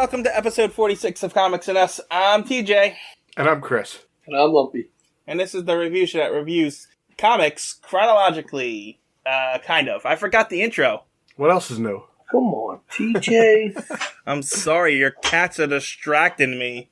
welcome to episode 46 of Comics and Us. I'm TJ. And I'm Chris. And I'm Lumpy. And this is the review show that reviews comics chronologically. Kind of. I forgot the intro. What else is new? Come on, TJ. I'm sorry, your cats are distracting me.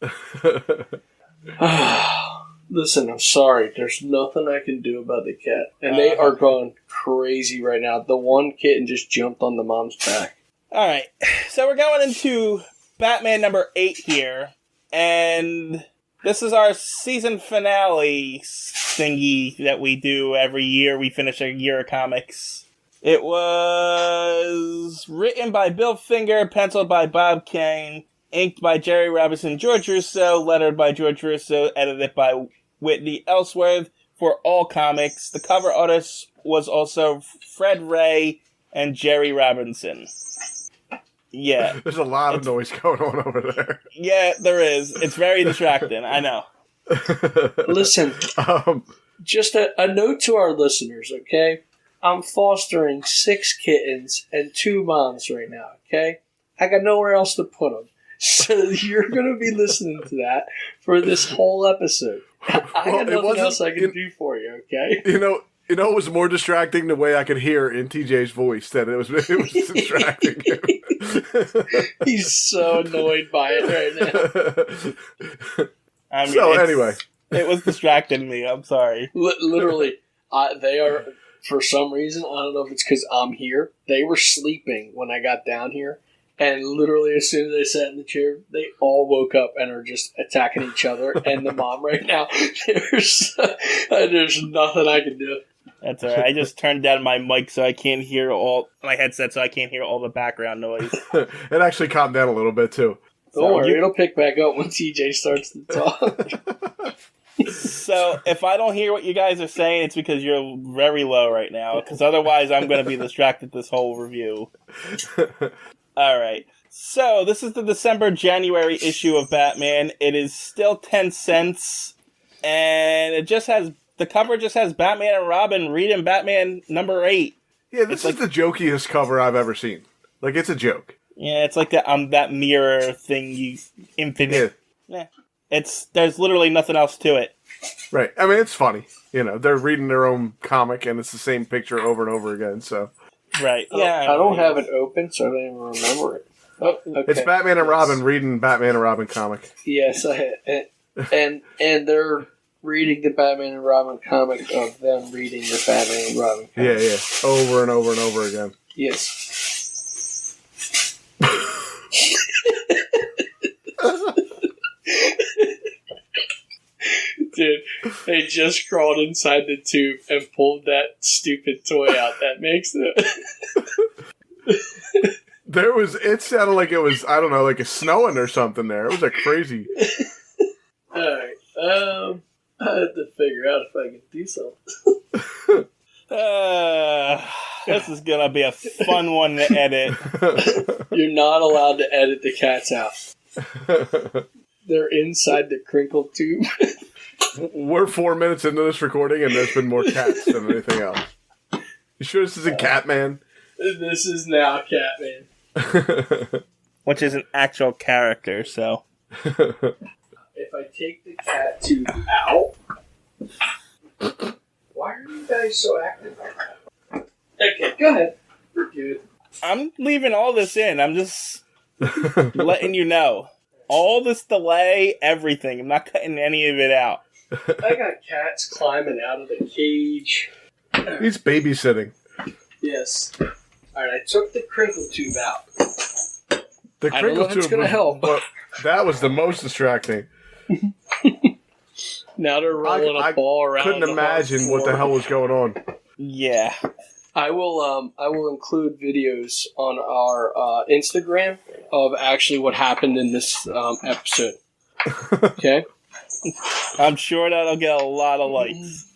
Listen, I'm sorry. There's nothing I can do about the cat. And they are going crazy right now. The one kitten just jumped on the mom's back. Alright, so we're going into Batman number 8 here. And this is our season finale thingy that we do every year. We finish a year of comics. It was written by Bill Finger, penciled by Bob Kane, inked by Jerry Robinson, George Russo, lettered by George Russo, edited by Whitney Ellsworth for all comics. The cover artist was also Fred Ray and Jerry Robinson. Yeah. There's a lot of noise going on over there. Yeah, there is. It's very distracting, I know. Listen, just a note to our listeners, okay? I'm fostering 6 kittens and 2 moms right now, okay? I got nowhere else to put them. So you're going to be listening to that for this whole episode. I got nothing else I can do for you, okay? You know, it was more distracting the way I could hear in TJ's voice that it was distracting him. He's so annoyed by it right now. I mean, anyway. It was distracting me. I'm sorry. Literally, they are, for some reason, I don't know if it's because I'm here, they were sleeping when I got down here. And literally, as soon as I sat in the chair, they all woke up and are just attacking each other. And the mom right now, there's nothing I can do. That's all right. I just turned down my mic so I can't hear my headset so I can't hear all the background noise. It actually calmed down a little bit, too. Don't worry, it'll pick back up when TJ starts to talk. So, if I don't hear what you guys are saying, it's because you're very low right now. Because otherwise, I'm going to be distracted this whole review. Alright, so this is the December-January issue of Batman. It is still 10 cents, and the cover just has Batman and Robin reading Batman number 8. Yeah, this is the jokiest cover I've ever seen. Like, it's a joke. Yeah, it's like that mirror thing, infinite. Yeah. There's literally nothing else to it. Right, I mean, it's funny. You know, they're reading their own comic, and it's the same picture over and over again, so... Right, yeah. I don't have it open, so I don't even remember it. Oh, okay. It's Batman and Robin reading Batman and Robin comic. Yes, and they're reading the Batman and Robin comic of them reading the Batman and Robin comic. Yeah, over and over and over again. Yes. Dude, they just crawled inside the tube and pulled that stupid toy out. That makes it. It sounded like it was, I don't know, like it's snowing or something there. It was like crazy. Alright, I have to figure out if I can do something. This is gonna be a fun one to edit. You're not allowed to edit the cats out. They're inside the crinkle tube. We're 4 minutes into this recording, and there's been more cats than anything else. You sure this isn't Catman? This is now Catman. Which is an actual character, so... If I take the cat tube out... Why are you guys so active right now? Okay, go ahead. We're good. I'm leaving all this in. I'm just letting you know. All this delay, everything. I'm not cutting any of it out. I got cats climbing out of the cage. He's babysitting. Yes. Alright, I took the crinkle tube out. The I don't know if it's going to help. But that was the most distracting. Now they're rolling a ball around. I couldn't imagine what the hell was going on. Yeah. I will include videos on our Instagram of actually what happened in this episode. Okay? I'm sure that'll get a lot of likes.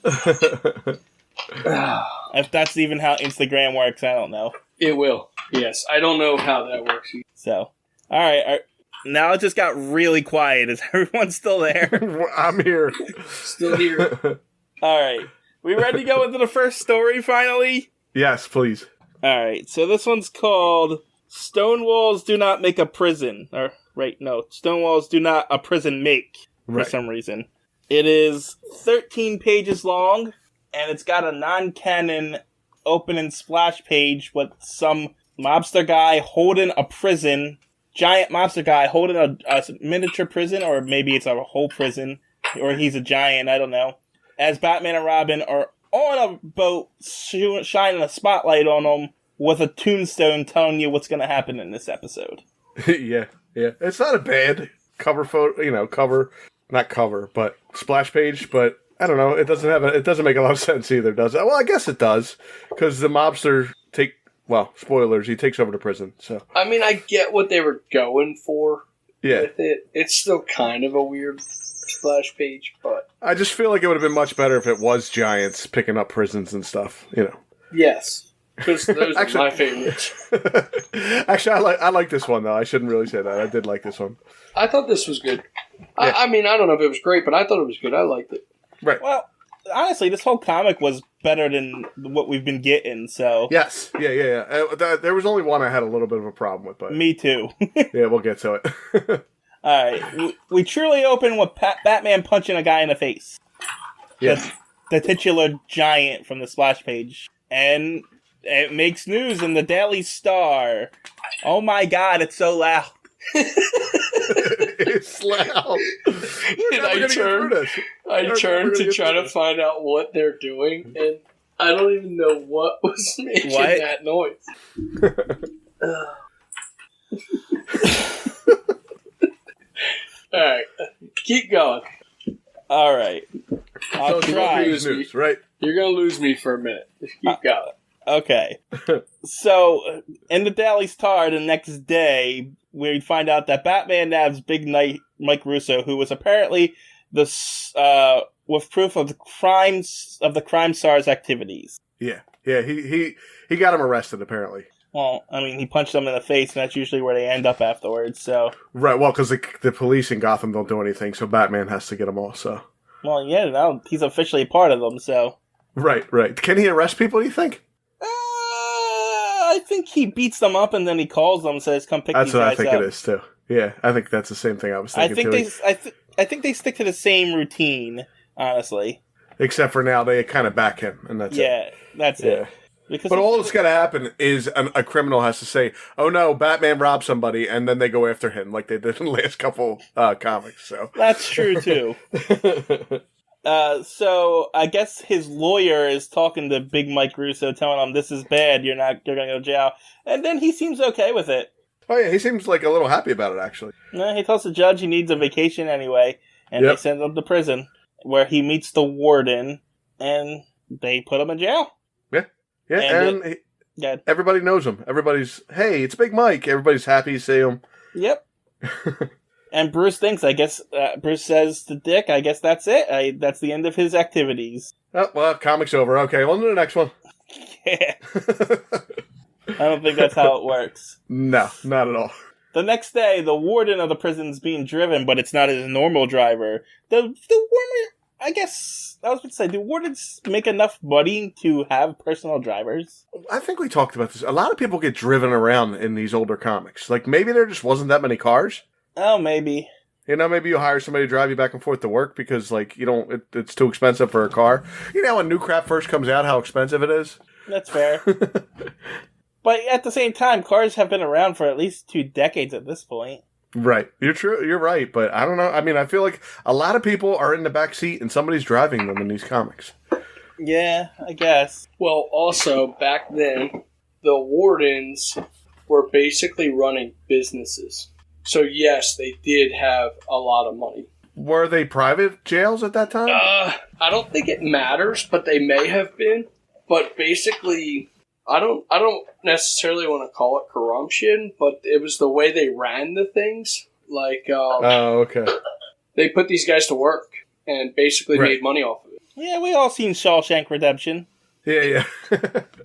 If that's even how Instagram works, I don't know. It will. Yes. I don't know how that works. So, alright. Now it just got really quiet. Is everyone still there? I'm here. Still here. Alright. We ready to go into the first story finally? Yes, please. Alright, so this one's called Stone Walls Do Not Make a Prison. Or Right, no. Stone walls do not a prison make, for Right. some reason. It is 13 pages long, and it's got a non-canon open and splash page with some mobster guy holding a prison, giant mobster guy holding a miniature prison, or maybe it's a whole prison, or he's a giant, I don't know. As Batman and Robin are on a boat, shining a spotlight on them with a tombstone telling you what's going to happen in this episode. Yeah. It's not a bad cover photo, not cover, but splash page, but I don't know, it doesn't make a lot of sense either, does it? Well, I guess it does, because the mobster spoilers, he takes over the prison, so. I mean, I get what they were going for Yeah. with it. It's still kind of a weird splash page, but... I just feel like it would have been much better if it was giants picking up prisons and stuff, Yes, because those are my favorites. Actually, I like this one, though. I shouldn't really say that. I did like this one. I thought this was good. Yeah. I mean, I don't know if it was great, but I thought it was good. I liked it. Right. Well, honestly, this whole comic was better than what we've been getting, so... Yes. Yeah. There was only one I had a little bit of a problem with, but... Me too. Yeah, we'll get to it. Alright, we truly open with Batman punching a guy in the face. Yes. The titular giant from the splash page. And it makes news in the Daily Star. Oh my god, it's so loud. It's loud. And I turned to try to find out what they're doing, and I don't even know what was making that noise. Alright, keep going. Alright. I'll So try. news, right? You're going to lose me for a minute. Just keep going. Okay. So, in the Daily Star the next day, we find out that Batman nabs Big Knight Mike Russo, who was apparently with proof of the crime czar's activities. Yeah. He got him arrested apparently. Well, I mean, he punched them in the face, and that's usually where they end up afterwards. So, right. Well, because the police in Gotham don't do anything, so Batman has to get them all. So, well, yeah, now he's officially part of them. So, right. Can he arrest people? Do you think? I think he beats them up and then he calls them and says, "Come pick these guys up." That's what I think it is too. Yeah, I think that's the same thing I was thinking too. I think they stick to the same routine, honestly. Except for now, they kind of back him, and that's it. Yeah, that's it. Because But all that's got to happen is a criminal has to say, "Oh no, Batman robbed somebody," and then they go after him, like they did in the last couple comics. So that's true too. So I guess his lawyer is talking to Big Mike Russo, telling him this is bad. You're gonna go to jail, and then he seems okay with it. Oh yeah, he seems like a little happy about it actually. He tells the judge he needs a vacation anyway, and they send him to prison, where he meets the warden, and they put him in jail. Yeah, and everybody knows him. Everybody's, hey, it's Big Mike. Everybody's happy to see him. Yep. And Bruce thinks, Bruce says to Dick, I guess that's it. That's the end of his activities. Oh, well, comic's over. Okay, on to the next one. Yeah. I don't think that's how it works. No, not at all. The next day, the warden of the prison's being driven, but it's not his normal driver. The warden, I guess, I was going to say, do wardens make enough money to have personal drivers? I think we talked about this. A lot of people get driven around in these older comics. Like, maybe there just wasn't that many cars. Oh, maybe. Maybe you hire somebody to drive you back and forth to work because, like, it's too expensive for a car. You know, when new crap first comes out, how expensive it is? That's fair. But at the same time, cars have been around for at least 2 decades at this point. Right. You're right, but I don't know. I mean, I feel like a lot of people are in the back seat and somebody's driving them in these comics. Yeah, I guess. Well, also, back then, the wardens were basically running businesses. So, yes, they did have a lot of money. Were they private jails at that time? I don't think it matters, but they may have been. But basically, I don't necessarily want to call it corruption, but it was the way they ran the things. Like, okay. They put these guys to work and basically made money off of it. Yeah, we all seen Shawshank Redemption. Yeah.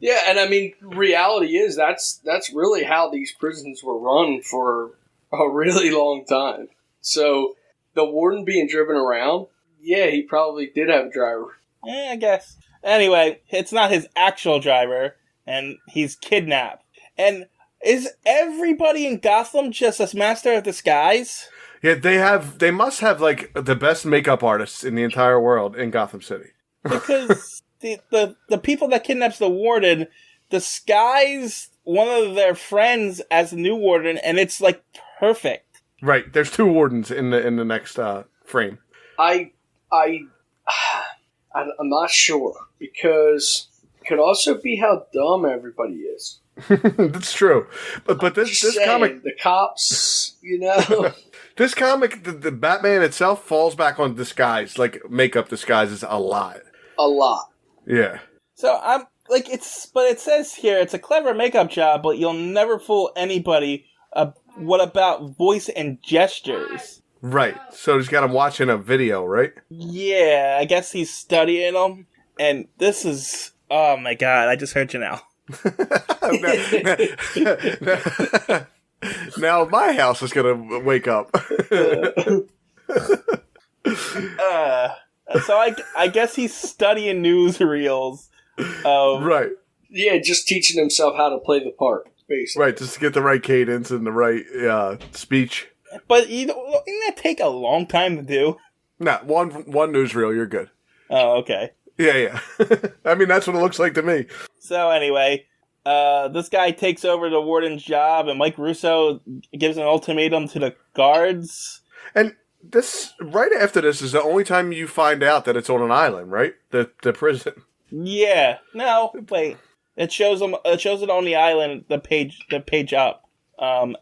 Yeah, and I mean, reality is that's really how these prisons were run for a really long time. So, the warden being driven around, yeah, he probably did have a driver. Yeah, I guess. Anyway, it's not his actual driver, and he's kidnapped. And Is everybody in Gotham just a master of disguise? Yeah, they must have, like, the best makeup artists in the entire world in Gotham City. Because the people that kidnaps the warden disguise one of their friends as the new warden, and it's, like, perfect. Right, there's 2 wardens in the next frame. I'm not sure, because it could also be how dumb everybody is. That's true. But this saying, comic... The cops, you know... This comic, the Batman itself falls back on disguise, like makeup disguises a lot. A lot. Yeah. So I'm like, but it says here it's a clever makeup job, but you'll never fool anybody. What about voice and gestures? Right. So he's got him watching a video, right? Yeah, I guess he's studying them. And this is, oh my god, I just heard you now. Now my house is gonna wake up. So I guess he's studying newsreels. Right. Yeah, just teaching himself how to play the part, basically. Right, just to get the right cadence and the right speech. But didn't that take a long time to do? Nah, one newsreel, you're good. Oh, okay. Yeah. I mean, that's what it looks like to me. So anyway, this guy takes over the warden's job, and Mike Russo gives an ultimatum to the guards. And this, right after this, is the only time you find out that it's on an island, right? The prison. Yeah. No, wait. It shows him. It shows it on the island. The page up.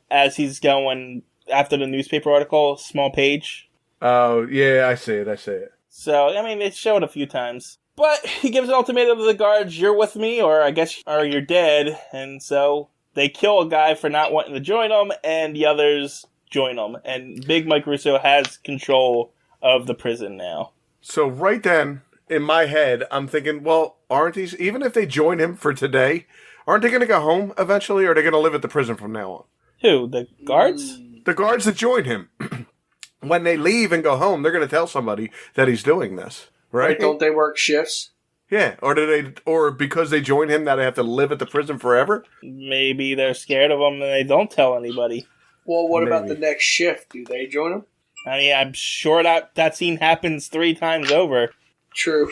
As he's going after the newspaper article, small page. Oh yeah, I see it. So I mean, they show it a few times. But he gives an ultimatum to the guards: "You're with me, or you're dead." And so they kill a guy for not wanting to join them, and the others join them. And Big Mike Russo has control of the prison now. So right then, in my head, I'm thinking, well, aren't these, even if they join him for today, aren't they going to go home eventually, or are they going to live at the prison from now on? Who? The guards? The guards that join him. When they leave and go home, they're going to tell somebody that he's doing this, right? Don't they work shifts? Yeah, or because they join him, that they have to live at the prison forever? Maybe they're scared of him and they don't tell anybody. Well, what about Maybe. the next shift? Do they join him? I mean, I'm sure that scene happens 3 times over. True.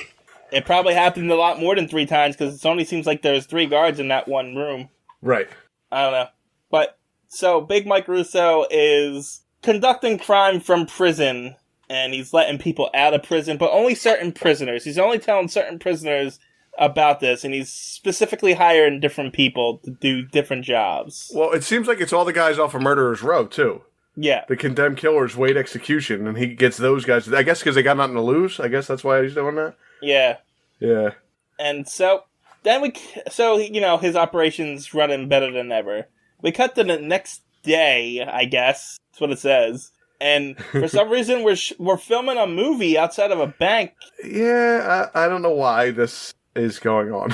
It probably happened a lot more than 3 times because it only seems like there's 3 guards in that one room. Right. I don't know. But, so, Big Mike Russo is conducting crime from prison, and he's letting people out of prison, but only certain prisoners. He's only telling certain prisoners about this, and he's specifically hiring different people to do different jobs. Well, it seems like it's all the guys off of Murderer's Row, too. Yeah. The condemned killers wait execution, and he gets those guys. I guess because they got nothing to lose. I guess that's why he's doing that. Yeah. Yeah. And so, his operation's running better than ever. We cut to the next day, I guess. That's what it says. And for some reason, we're filming a movie outside of a bank. Yeah, I don't know why this is going on.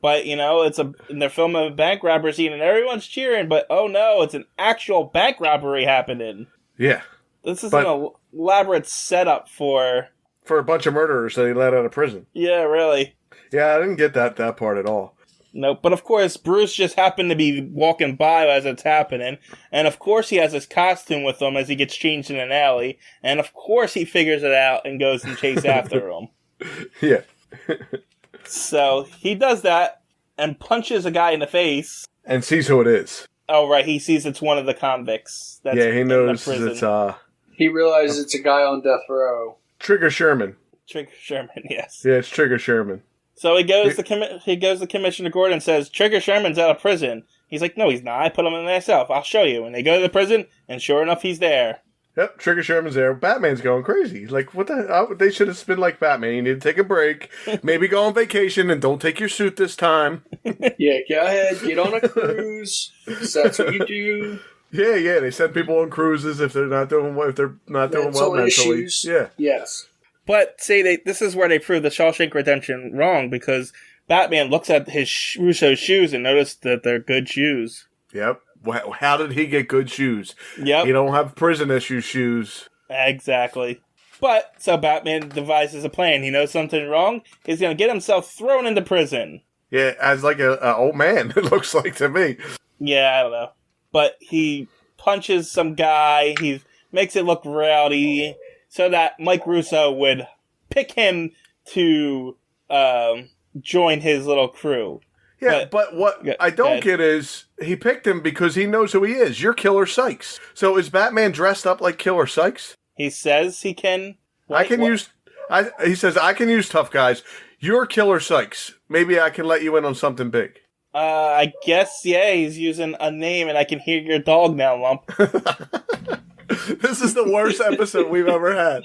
But, they're filming a bank robbery scene, and everyone's cheering, but oh no, it's an actual bank robbery happening. Yeah. This is an elaborate setup for a bunch of murderers that he let out of prison. Yeah, really. Yeah, I didn't get that part at all. Nope, but of course, Bruce just happened to be walking by as it's happening, and of course he has his costume with him as he gets changed in an alley, and of course he figures it out and goes and chases after him. Yeah. So, he does that, and punches a guy in the face. And sees who it is. Oh, right, he sees it's one of the convicts. That's he knows in the it's, He realizes it's a guy on death row. Trigger Sherman. Trigger Sherman, yes. Yeah, it's Trigger Sherman. So he goes to Commissioner Gordon and says, Trigger Sherman's out of prison. He's like, no, he's not. I put him in there myself. I'll show you. And they go to the prison, and sure enough, he's there. Yep, Trigger Sherman's there. Batman's going crazy. Like, what the... they should have been like Batman. You need to take a break. Maybe go on vacation and don't take your suit this time. Yeah, go ahead. Get on a cruise. That's what you do. Yeah. They send people on cruises if they're not doing well mentally. Issues. Yeah. Yes. But, this is where they prove the Shawshank Redemption wrong, because Batman looks at his Russo's shoes and noticed that they're good shoes. Yep. How did he get good shoes? Yep. He don't have prison issue shoes. Exactly. But, so Batman devises a plan. He knows something wrong. He's going to get himself thrown into prison. Yeah, as like a old man, it looks like to me. Yeah, I don't know. But he punches some guy. He makes it look rowdy so that Mike Russo would pick him to join his little crew. Yeah, but what I don't get is he picked him because he knows who he is. You're Killer Sykes. So is Batman dressed up like Killer Sykes? He says he can. He says I can use tough guys. You're Killer Sykes. Maybe I can let you in on something big. I guess, yeah, he's using a name, and I can hear your dog now, Lump. This is the worst episode we've ever had.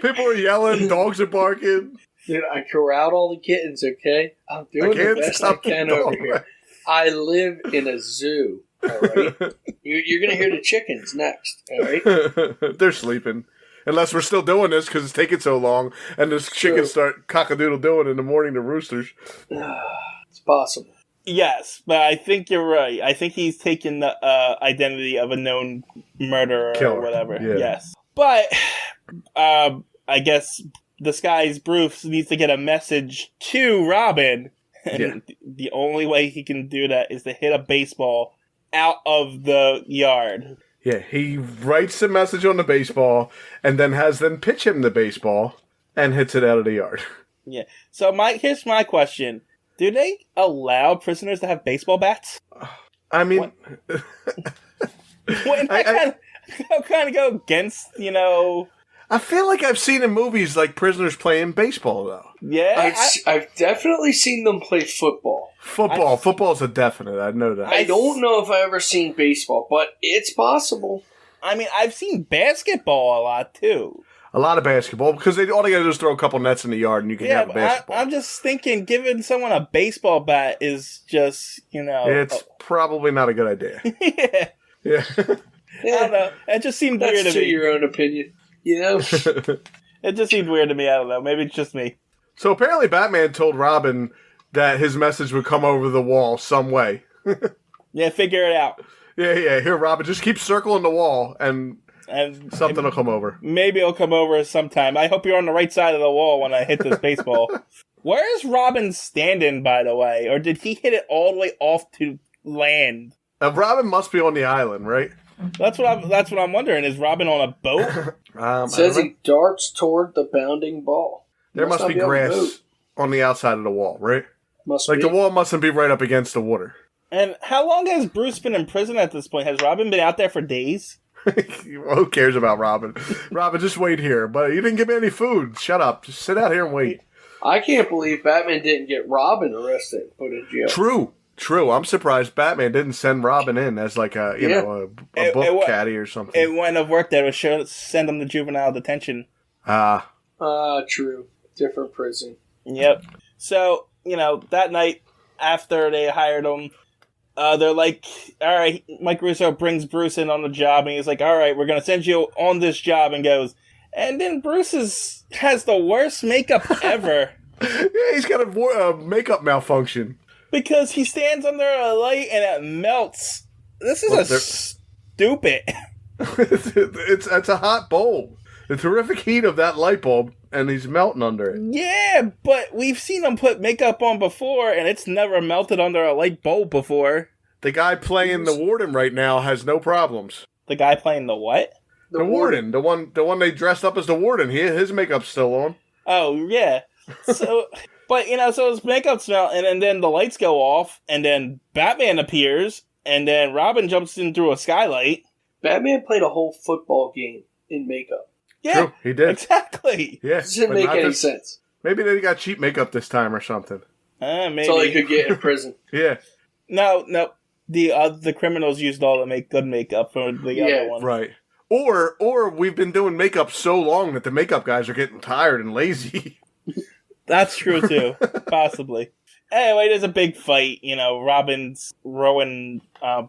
People are yelling, dogs are barking. Dude, I corralled all the kittens, okay? I'm doing the best I can over here. I live in a zoo, all right? You're going to hear the chickens next, all right? They're sleeping. Unless we're still doing this because it's taking so long, and the chickens start cock-a-doodle-doing in the morning to roosters. It's possible. Yes, but I think you're right. I think he's taken the identity of a known murderer Killer. Or whatever. Yeah. Yes. But I guess Disguise Bruce needs to get a message to Robin. And the only way he can do that is to hit a baseball out of the yard. Yeah, he writes the message on the baseball and then has them pitch him the baseball and hits it out of the yard. Yeah. So here's my question. Do they allow prisoners to have baseball bats? I mean... Wouldn't that kind of go against, I feel like I've seen in movies like prisoners playing baseball, though. Yeah. I've definitely seen them play football. Football's a definite, I know that. I don't know if I've ever seen baseball, but it's possible. I mean, I've seen basketball a lot, too. A lot of basketball, because all they gotta do is throw a couple nets in the yard and you can have a basketball. I'm just thinking, giving someone a baseball bat is just, It's probably not a good idea. Yeah. Yeah. I don't know. It just seemed weird to That's me. to your own opinion. It just seemed weird to me. I don't know. Maybe it's just me. So apparently Batman told Robin that his message would come over the wall some way. Yeah, figure it out. Yeah. Here, Robin, just keep circling the wall and something will come over. Maybe it'll come over sometime. I hope you're on the right side of the wall when I hit this baseball. Where is Robin standing, by the way? Or did he hit it all the way off to land? Robin must be on the island, right? That's what I'm wondering. Is Robin on a boat? It says he darts toward the bounding ball. There must be grass on the outside of the wall, right? Must like be. The wall mustn't be right up against the water. And how long has Bruce been in prison at this point? Has Robin been out there for days? Who cares about Robin? Robin, just wait here. But you didn't give me any food. Shut up. Just sit out here and wait. I can't believe Batman didn't get Robin arrested and put in jail. True. I'm surprised Batman didn't send Robin in as like a book caddy or something. It wouldn't have worked. They would send him to juvenile detention. True. Different prison. Yep. So, that night after they hired him, they're like, all right, Mike Russo brings Bruce in on the job, and he's like, all right, we're going to send you on this job, and goes, and then Bruce has the worst makeup ever. Yeah, he's got a makeup malfunction. Because he stands under a light and it melts. This is stupid. It's a hot bulb. The terrific heat of that light bulb, and he's melting under it. Yeah, but we've seen him put makeup on before, and it's never melted under a light bulb before. The guy playing the warden right now has no problems. The guy playing the what? The warden. The one they dressed up as the warden. His makeup's still on. Oh, yeah. So... But, so his makeup smell, and then the lights go off, and then Batman appears, and then Robin jumps in through a skylight. Batman played a whole football game in makeup. Yeah, true, he did. Exactly. Yeah, it didn't make any sense. Maybe they got cheap makeup this time or something. Maybe. That's all they could get in prison. Yeah. No. The criminals used all the good makeup for the other one. Right. Or we've been doing makeup so long that the makeup guys are getting tired and lazy. That's true, too. Possibly. Anyway, there's a big fight. Robin's throwing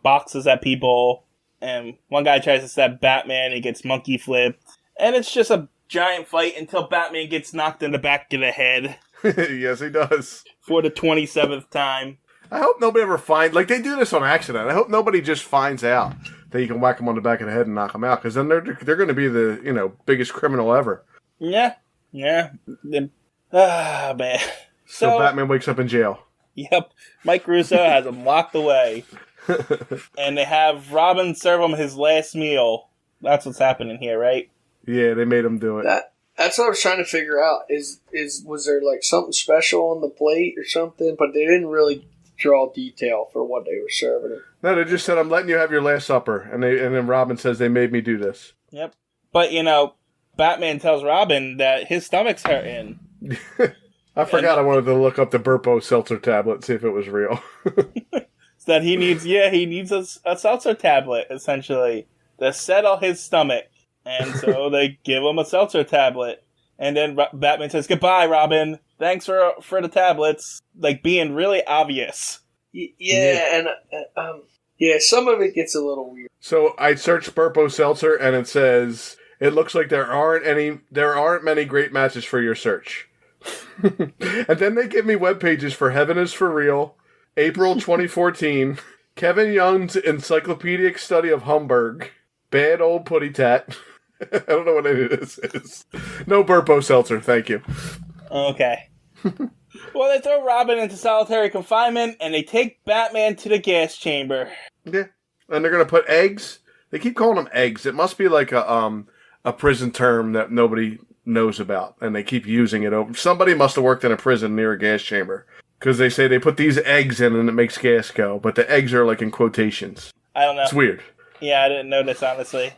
boxes at people, and one guy tries to stab Batman, he gets monkey flipped. And it's just a giant fight until Batman gets knocked in the back of the head. Yes, he does. For the 27th time. I hope nobody ever finds... Like, they do this on accident. I hope nobody just finds out that you can whack them on the back of the head and knock them out, because then they're going to be the, biggest criminal ever. Yeah. Ah, man. So Batman wakes up in jail. Yep. Mike Russo has him locked away. And they have Robin serve him his last meal. That's what's happening here, right? Yeah, they made him do it. That's what I was trying to figure out. Was there like something special on the plate or something? But they didn't really draw detail for what they were serving him. No, they just said, I'm letting you have your last supper. And then Robin says they made me do this. Yep. But, Batman tells Robin that his stomach's hurting. I forgot I wanted to look up the Burpo seltzer tablet and see if it was real. That he needs a seltzer tablet, essentially, to settle his stomach. And so they give him a seltzer tablet. And then Batman says, goodbye, Robin. Thanks for the tablets. Like, being really obvious. And some of it gets a little weird. So I searched Burpo seltzer, and it says, it looks like there aren't many great matches for your search. And then they give me web pages for Heaven is for Real, April 2014, Kevin Young's Encyclopedic Study of Humburg, Bad Old Putty Tat. I don't know what any of this is. No Burpo seltzer, thank you. Okay. Well, they throw Robin into solitary confinement, and they take Batman to the gas chamber. Yeah, and they're gonna put eggs. They keep calling them eggs. It must be like a prison term that nobody knows about, and they keep using it over. Somebody must have worked in a prison near a gas chamber, because they say they put these eggs in and it makes gas go, but the eggs are like in quotations. I don't know. It's weird. Yeah, I didn't notice, honestly.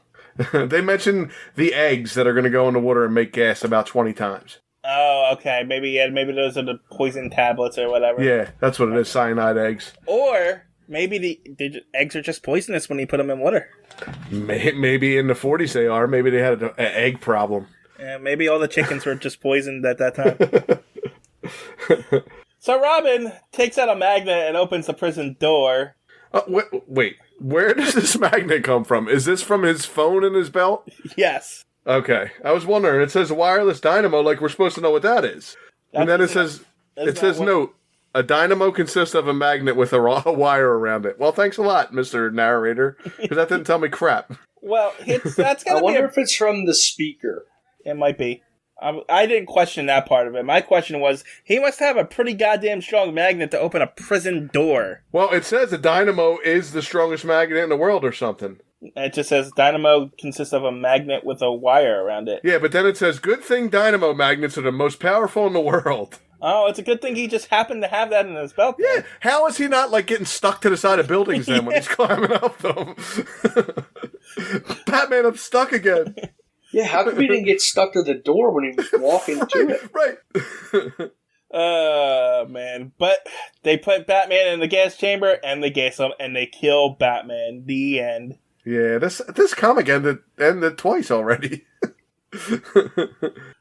They mention the eggs that are going to go in the water and make gas about 20 times. Oh, okay. Maybe those are the poison tablets or whatever. Yeah, that's what it is, cyanide eggs. Or maybe the eggs are just poisonous when you put them in water. Maybe in the 40s they are. Maybe they had an egg problem. Yeah, maybe all the chickens were just poisoned at that time. So Robin takes out a magnet and opens the prison door. Wait, where does this magnet come from? Is this from his phone in his belt? Yes. Okay, I was wondering. It says wireless dynamo, like we're supposed to know what that is. And then it says, note, a dynamo consists of a magnet with a wire around it. Well, thanks a lot, Mr. Narrator, because that didn't tell me crap. Well, that's gotta I wonder if it's from the speaker. It might be. I didn't question that part of it. My question was, he must have a pretty goddamn strong magnet to open a prison door. Well, it says a dynamo is the strongest magnet in the world or something. It just says dynamo consists of a magnet with a wire around it. Yeah, but then it says, good thing dynamo magnets are the most powerful in the world. Oh, it's a good thing he just happened to have that in his belt. Yeah, how is he not, like, getting stuck to the side of buildings then when he's climbing up them? Batman, I'm stuck again. Yeah, how come he didn't get stuck to the door when he was walking to it? Right. Man. But they put Batman in the gas chamber, and they gas him, and they kill Batman. The end. Yeah, this comic ended twice already.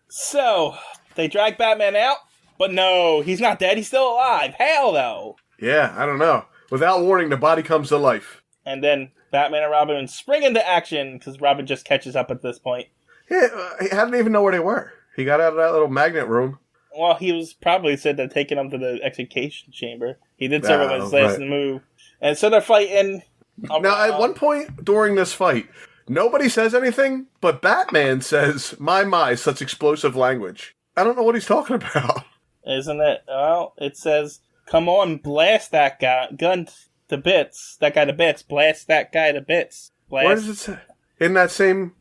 So, they drag Batman out, but no, he's not dead, he's still alive. Hell no. Yeah, I don't know. Without warning, the body comes to life. And then Batman and Robin spring into action, because Robin just catches up at this point. Yeah, he didn't even know where they were. He got out of that little magnet room. Well, he was probably said they're taking him to the execution chamber. He did serve him his last move. And so they're fighting. Now, at one point during this fight, nobody says anything, but Batman says, my, such explosive language. I don't know what he's talking about. Isn't it? Well, it says, come on, blast that guy. Gun to bits. That guy to bits. Blast that guy to bits. Blast. Where does it say? In that same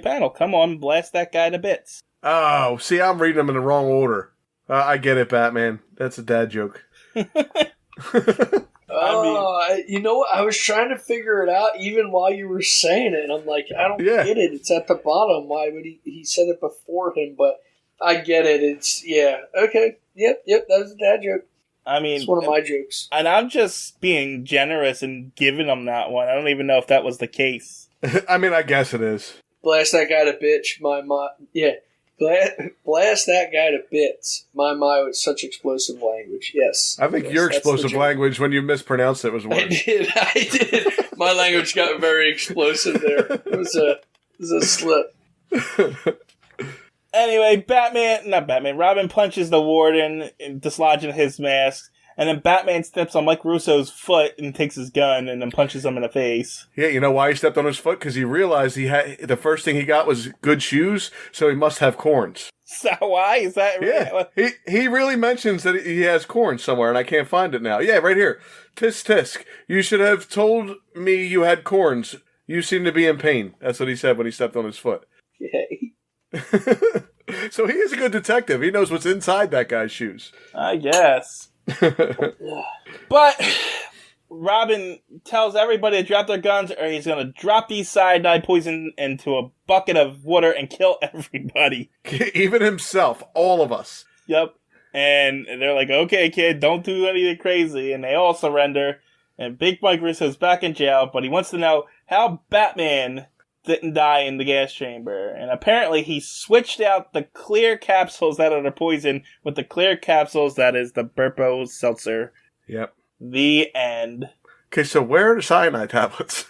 panel. Come on, blast that guy to bits. Oh, see, I'm reading them in the wrong order. I get it, Batman. That's a dad joke. You know what? I was trying to figure it out even while you were saying it, and I'm like, I don't get it. It's at the bottom. Why would he said it before him? But I get it. It's, yeah. Okay. Yep, that was a dad joke. I mean, it's one of my jokes. And I'm just being generous and giving him that one. I don't even know if that was the case. I mean, I guess it is. Blast that guy to bitch, yeah. Blast that guy to bits. My with such explosive language. Yes. I think your explosive language, when you mispronounced it, was worse. I did. My language got very explosive there. It was a slip. Anyway, Robin punches the warden, dislodging his mask. And then Batman steps on Mike Russo's foot and takes his gun and then punches him in the face. Yeah, you know why he stepped on his foot? Because he realized the first thing he got was good shoes, so he must have corns. So why is that? Yeah, he really mentions that he has corn somewhere, and I can't find it now. Yeah, right here. Tisk tisk. You should have told me you had corns. You seem to be in pain. That's what he said when he stepped on his foot. Okay. So he is a good detective. He knows what's inside that guy's shoes. I guess. But Robin tells everybody to drop their guns or he's going to drop these cyanide poison into a bucket of water and kill everybody. Even himself. All of us. Yep. And they're like, okay, kid, don't do anything crazy. And they all surrender. And Big Mike Russo's back in jail, but he wants to know how Batman didn't die in the gas chamber. And apparently he switched out the clear capsules that are the poison with the clear capsules that is the Burpo seltzer. Yep. The end. Okay, so where are the cyanide tablets?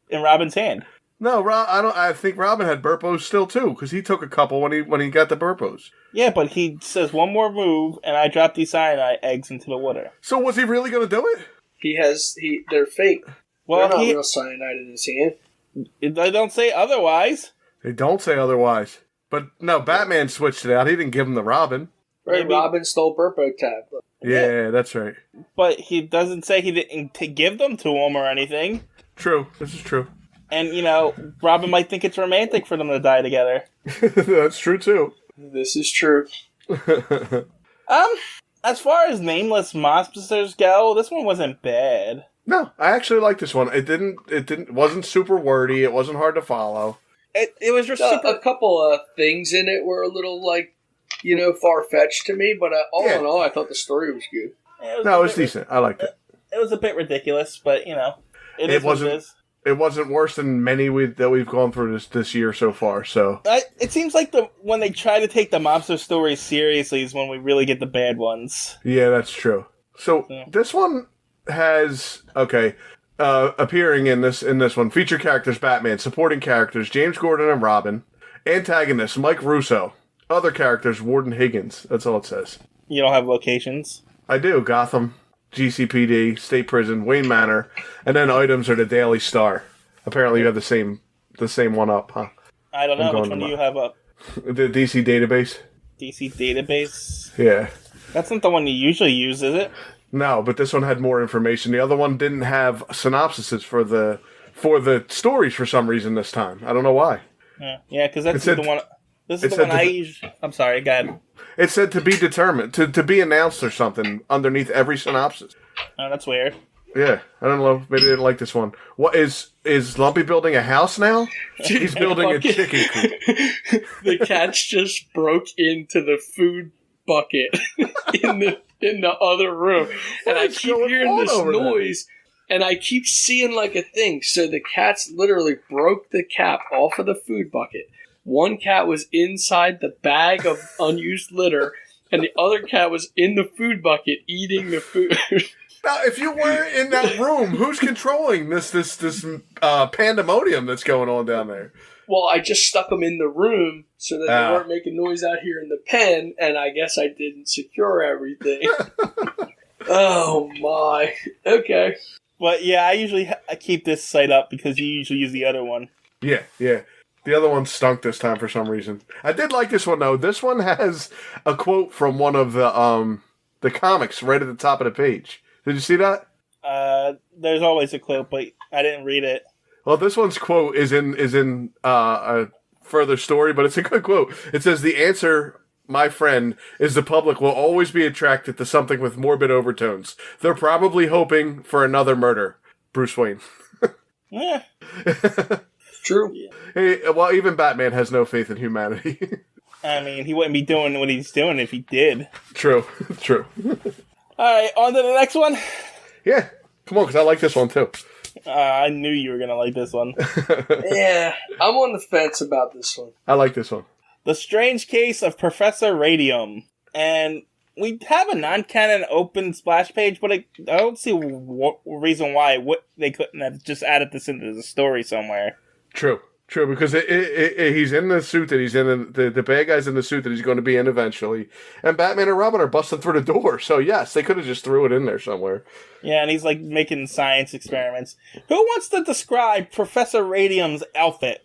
In Robin's hand. No, I think Robin had Burpos still too, because he took a couple when he got the Burpos. Yeah, but he says one more move, and I drop these cyanide eggs into the water. So was he really going to do it? They're fake. Well, they're not real cyanide in his hand. They don't say otherwise. They don't say otherwise. But no, Batman switched it out. He didn't give him the Robin. Right, Maybe. Robin stole Burpo tablet. Yeah, that's right. But he doesn't say he didn't give them to him or anything. True. This is true. And, Robin might think it's romantic for them to die together. That's true, too. This is true. As far as nameless monsters go, this one wasn't bad. No, I actually like this one. It wasn't super wordy. It wasn't hard to follow. It was just A couple of things in it were a little, far-fetched to me, but all in all, I thought the story was good. It was decent. I liked it. It was a bit ridiculous, but, it wasn't. It wasn't worse than many that we've gone through this year so far. So it seems like when they try to take the mobster stories seriously is when we really get the bad ones. Yeah, that's true. So This one has appearing in this one, feature characters Batman, supporting characters James Gordon and Robin, antagonists Mike Russo, other characters Warden Higgins. That's all it says. You don't have locations? I do. Gotham, GCPD, State Prison, Wayne Manor, and then items are the Daily Star. Apparently you have the same one up, huh? I don't know. Which one do you have up? The DC database. DC database? Yeah. That's not the one you usually use, is it? No, but this one had more information. The other one didn't have synopsises for the stories for some reason this time. I don't know why. Yeah, because that's the one... This is the one I use... I'm sorry, go ahead. It said to be determined, to be announced or something underneath every synopsis. Oh, that's weird. Yeah, I don't know. Maybe they didn't like this one. What is Lumpy building a house now? He's building a chicken coop. The cats just broke into the food bucket in the other room, and I keep hearing this noise, and I keep seeing like a thing. So the cats literally broke the cap off of the food bucket. One cat was inside the bag of unused litter, and the other cat was in the food bucket eating the food. Now, if you weren't in that room, who's controlling this pandemonium that's going on down there? Well, I just stuck them in the room so that they weren't making noise out here in the pen, and I guess I didn't secure everything. Oh, my. Okay. But, yeah, I keep this site up because you usually use the other one. Yeah. The other one stunk this time for some reason. I did like this one, though. This one has a quote from one of the comics right at the top of the page. Did you see that? There's always a quote, but I didn't read it. Well, this one's quote is in a further story, but it's a good quote. It says, "The answer, my friend, is the public will always be attracted to something with morbid overtones. They're probably hoping for another murder." Bruce Wayne. Yeah. True. Hey, well, even Batman has no faith in humanity. I mean, he wouldn't be doing what he's doing if he did. True. Alright, on to the next one. Yeah. Come on, because I like this one, too. I knew you were going to like this one. Yeah, I'm on the fence about this one. I like this one. The Strange Case of Professor Radium. And we have a non-canon open splash page, but I don't see what reason why they couldn't have just added this into the story somewhere. True, because he's in the suit that he's in, the bad guy's in the suit that he's going to be in eventually, and Batman and Robin are busting through the door, so yes, they could have just threw it in there somewhere. Yeah, and he's like making science experiments. Who wants to describe Professor Radium's outfit?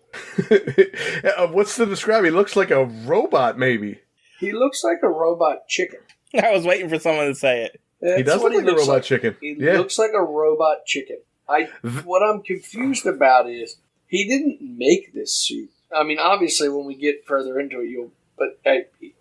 What's to describe? He looks like a robot, maybe. He looks like a robot chicken. I was waiting for someone to say it. He does look like a robot chicken. He looks like a robot chicken. What I'm confused about is he didn't make this suit. I mean, obviously, when we get further into it, but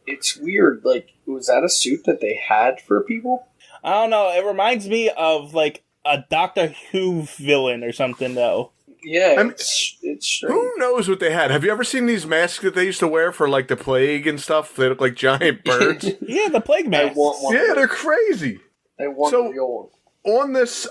it's weird. Like, was that a suit that they had for people? I don't know. It reminds me of, like, a Doctor Who villain or something, though. Yeah, it's strange. Who knows what they had? Have you ever seen these masks that they used to wear for, like, the plague and stuff? They look like giant birds. Yeah, the plague masks. I want one. Yeah, they're crazy. I want the real one. On this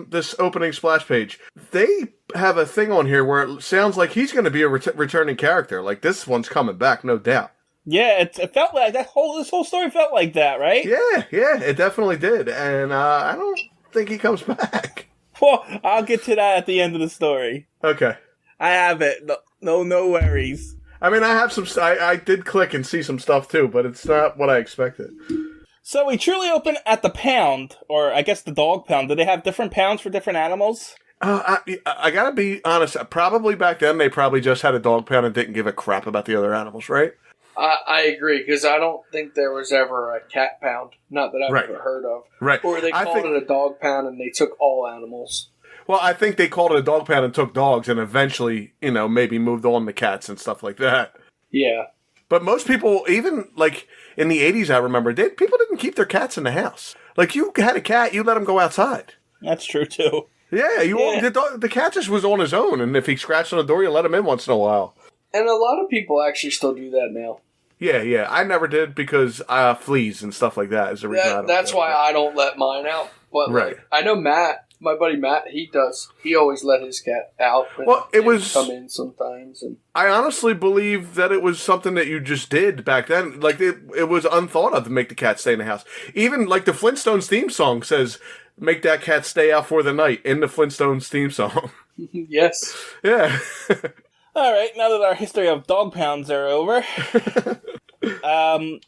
this opening splash page, they have a thing on here where it sounds like he's going to be a returning character. Like, this one's coming back, no doubt. Yeah, it felt like this whole story felt like that, right? Yeah, it definitely did. And I don't think he comes back. Well, I'll get to that at the end of the story. Okay. I have it. No worries. I mean, I have some... I did click and see some stuff, too, but it's not what I expected. So we truly open at the pound, or I guess the dog pound. Do they have different pounds for different animals? I gotta be honest. Probably back then, they probably just had a dog pound and didn't give a crap about the other animals, right? I agree, because I don't think there was ever a cat pound. Not that I've ever heard of. Right. Or they called it a dog pound and they took all animals. Well, I think they called it a dog pound and took dogs and eventually, maybe moved on to cats and stuff like that. Yeah. But most people, even, like, in the 80s, I remember, people didn't keep their cats in the house. Like, you had a cat, you let him go outside. That's true, too. Yeah, the cat just was on his own, and if he scratched on the door, you let him in once in a while. And a lot of people actually still do that now. Yeah, I never did because fleas and stuff like that is the reason I don't. That's why I don't let mine out. But right. I know Matt, my buddy Matt, he does. He always let his cat out. Well, it was come in sometimes. And I honestly believe that it was something that you just did back then. Like it was unthought of to make the cat stay in the house. Even like the Flintstones theme song says, "Make that cat stay out for the night" in the Flintstones theme song. Yes. Yeah. All right, now that our history of dog pounds are over,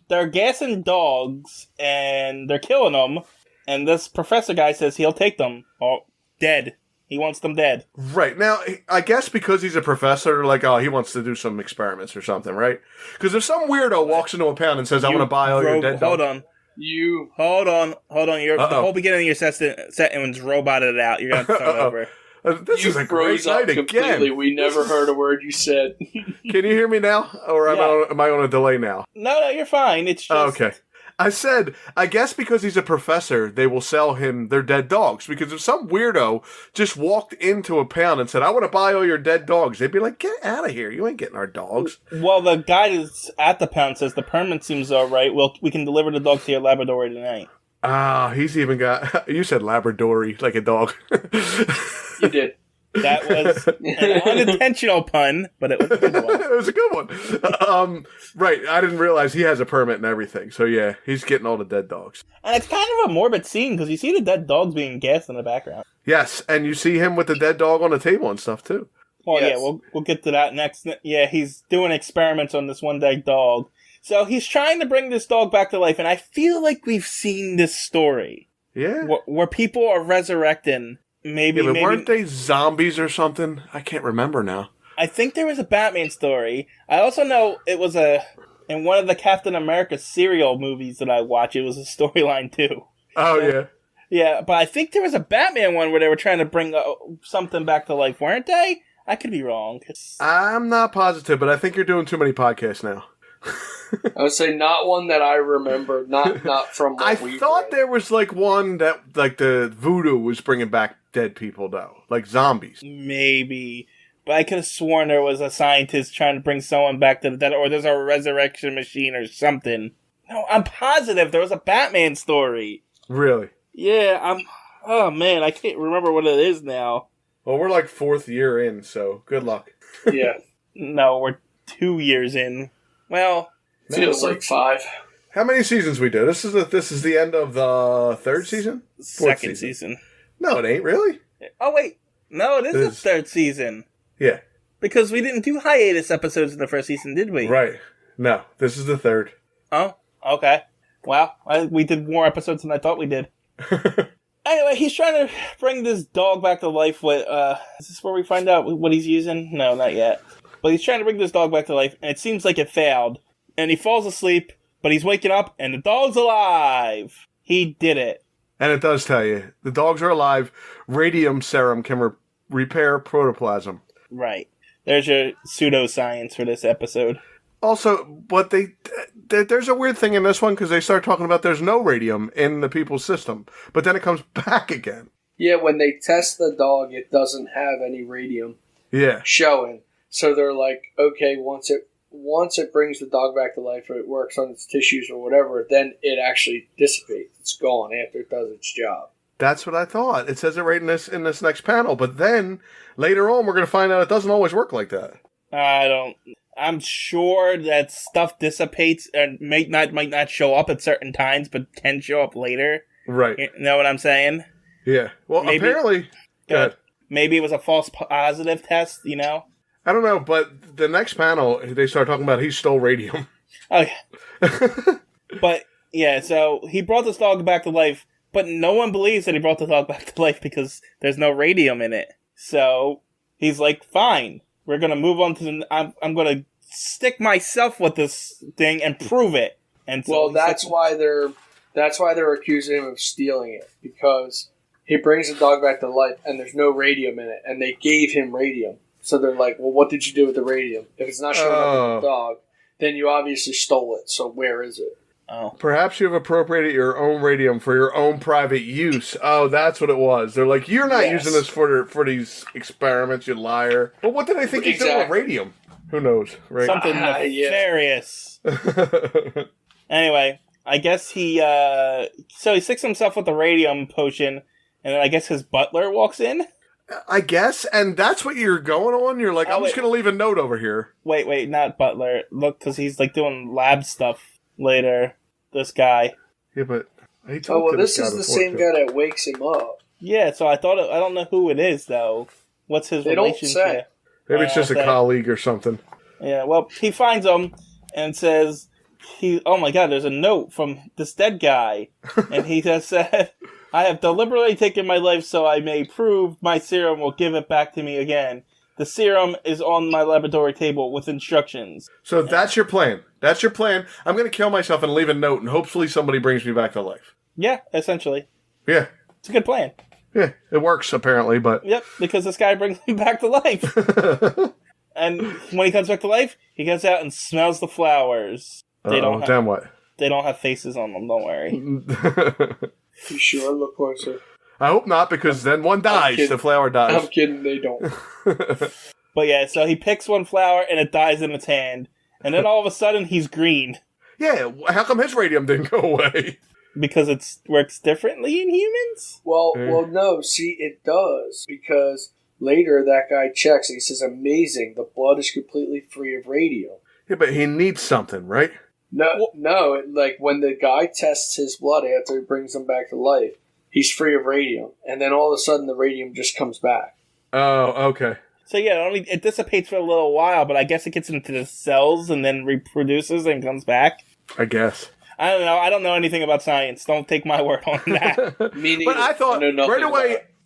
they're gassing dogs, and they're killing them, and this professor guy says he'll take them. Oh, dead. He wants them dead. Right. Now, I guess because he's a professor, like, he wants to do some experiments or something, right? Because if some weirdo walks into a pound and says, I want to buy all your dead dogs. Hold on. Hold on. The whole beginning of your sentence roboted out. You're going to start over. This is a great night completely. Again. We never heard a word you said. Can you hear me now? Or am I on a delay now? No, you're fine. It's just... Okay. I said, I guess because he's a professor, they will sell him their dead dogs. Because if some weirdo just walked into a pound and said, I want to buy all your dead dogs, they'd be like, get out of here. You ain't getting our dogs. Well, the guy that's at the pound says the permit seems all right. Well, we can deliver the dogs to your laboratory tonight. He's even got... You said Labradory, like a dog. You did. That was an unintentional pun, but it was a good one. It was a good one. Right, I didn't realize he has a permit and everything. So yeah, he's getting all the dead dogs. And it's kind of a morbid scene, because you see the dead dogs being gassed in the background. Yes, and you see him with the dead dog on the table and stuff, too. Well, yes. Yeah, we'll get to that next. Yeah, he's doing experiments on this one dead dog. So he's trying to bring this dog back to life, and I feel like we've seen this story. Yeah. Where people are resurrecting. Maybe weren't they zombies or something? I can't remember now. I think there was a Batman story. I also know it was in one of the Captain America serial movies that I watch, it was a storyline too. Oh, so, yeah. Yeah, but I think there was a Batman one where they were trying to bring something back to life, weren't they? I could be wrong. I'm not positive, but I think you're doing too many podcasts now. I would say not one that I remember, not from what I thought read. There was like one that like the voodoo was bringing back dead people though, like zombies. Maybe, but I could have sworn there was a scientist trying to bring someone back to the dead, or there's a resurrection machine or something. No, I'm positive there was a Batman story. Really? Yeah, oh man, I can't remember what it is now. Well, we're like 4th year in, so good luck. Yeah. No, we're 2 years in. Well, feels like 5. How many seasons we do? This is the end of the 3rd season? 2nd season. No, it ain't really. Oh wait, no, it is the 3rd season. Yeah, because we didn't do hiatus episodes in the 1st season, did we? Right. No, this is the 3rd. Oh, okay. Wow, we did more episodes than I thought we did. Anyway, he's trying to bring this dog back to life with, is this where we find out what he's using? No, not yet. But he's trying to bring this dog back to life, and it seems like it failed. And he falls asleep, But he's waking up, and the dog's alive. He did it. And it does tell you. The dogs are alive. Radium serum can repair protoplasm. Right. There's your pseudoscience for this episode. Also, but there's a weird thing in this one because they start talking about there's no radium in the people's system. But then it comes back again. Yeah, when they test the dog, it doesn't have any radium showing. So they're like, okay, once it brings the dog back to life or it works on its tissues or whatever, then it actually dissipates. It's gone after it does its job. That's what I thought. It says it right in this next panel. But then, later on, we're going to find out it doesn't always work like that. I'm sure that stuff dissipates and might not show up at certain times, but can show up later. Right. You know what I'm saying? Yeah. Well, apparently... Maybe it was a false positive test, you know? I don't know, but the next panel, they start talking about he stole radium. Okay. But, yeah, so he brought this dog back to life, but no one believes that he brought the dog back to life because there's no radium in it. So he's like, fine, we're going to move on to I'm going to stick myself with this thing and prove it. And so that's why they're accusing him of stealing it, because he brings the dog back to life and there's no radium in it, and they gave him radium. So they're like, well, what did you do with the radium? If it's not showing up in the dog, then you obviously stole it. So where is it? Oh. Perhaps you have appropriated your own radium for your own private use. Oh, that's what it was. They're like, you're not using this for these experiments, you liar. Well, what did they think he's doing with radium? Who knows, right? Something nefarious. Anyway, I guess he sticks himself with the radium potion, and then I guess his butler walks in? I guess, and that's what you're going on? You're like, I'm just going to leave a note over here. Wait, not butler. Look, because he's like doing lab stuff later. This guy. Yeah, but this is the same guy that wakes him up. Yeah, so I don't know who it is though. What's his relationship? Don't say. Maybe it's just a colleague or something. Yeah, well, he finds him and says, oh my god, there's a note from this dead guy. And he has said, I have deliberately taken my life so I may prove my serum will give it back to me again. The serum is on my laboratory table with instructions. So that's your plan. That's your plan. I'm going to kill myself and leave a note, and hopefully somebody brings me back to life. Yeah, essentially. Yeah. It's a good plan. Yeah, it works, apparently, but... Yep, because this guy brings him back to life. And when he comes back to life, he goes out and smells the flowers. Then what? They don't have faces on them, don't worry. You sure? Look closer. I hope not, because then one dies. The flower dies. I'm kidding, they don't. But yeah, so he picks one flower and it dies in its hand. And then all of a sudden, he's green. Yeah, how come his radium didn't go away? Because it works differently in humans? Well, no, see, it does. Because later, that guy checks and he says, amazing, the blood is completely free of radium. Yeah, but he needs something, right? No, like when the guy tests his blood after he brings him back to life, he's free of radium. And then all of a sudden, the radium just comes back. Oh, okay. So yeah, it dissipates for a little while, but I guess it gets into the cells and then reproduces and comes back. I guess. I don't know. I don't know anything about science. Don't take my word on that. Me neither. But I thought,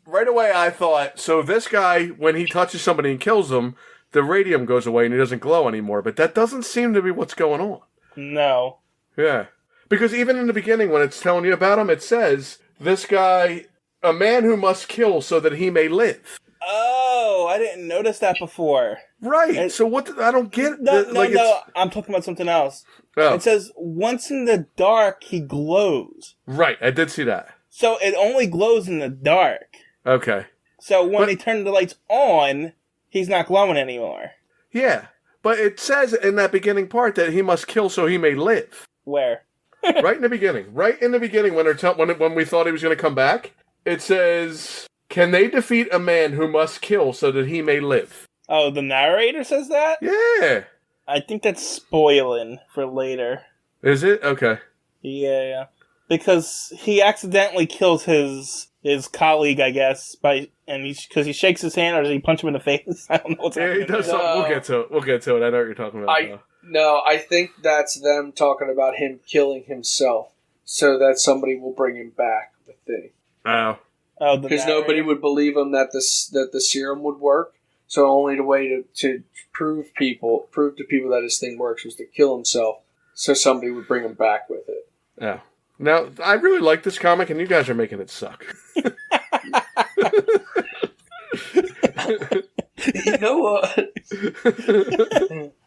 right away, I thought, so this guy, when he touches somebody and kills them, the radium goes away and he doesn't glow anymore. But that doesn't seem to be what's going on. No. Yeah. Because even in the beginning, when it's telling you about him, it says, this guy, a man who must kill so that he may live. Oh, I didn't notice that before. Right. So what? I don't get. No. I'm talking about something else. Oh. It says once in the dark he glows. Right. I did see that. So it only glows in the dark. Okay. So when they turn the lights on, he's not glowing anymore. Yeah, but it says in that beginning part that he must kill so he may live. Where? Right in the beginning. Right in the beginning when when we thought he was going to come back, it says. Can they defeat a man who must kill so that he may live? Oh, the narrator says that? Yeah. I think that's spoiling for later. Is it? Okay. Yeah. Because he accidentally kills his colleague, I guess, because he shakes his hand or does he punch him in the face? I don't know what's happening. Yeah, he does something. We'll get to it. I know what you're talking about. I think that's them talking about him killing himself so that somebody will bring him back, I think. Oh. Because nobody would believe him that the serum would work. So only the way to prove to people that his thing works was to kill himself So somebody would bring him back with it. Yeah. Now, I really like this comic, and you guys are making it suck. You know what?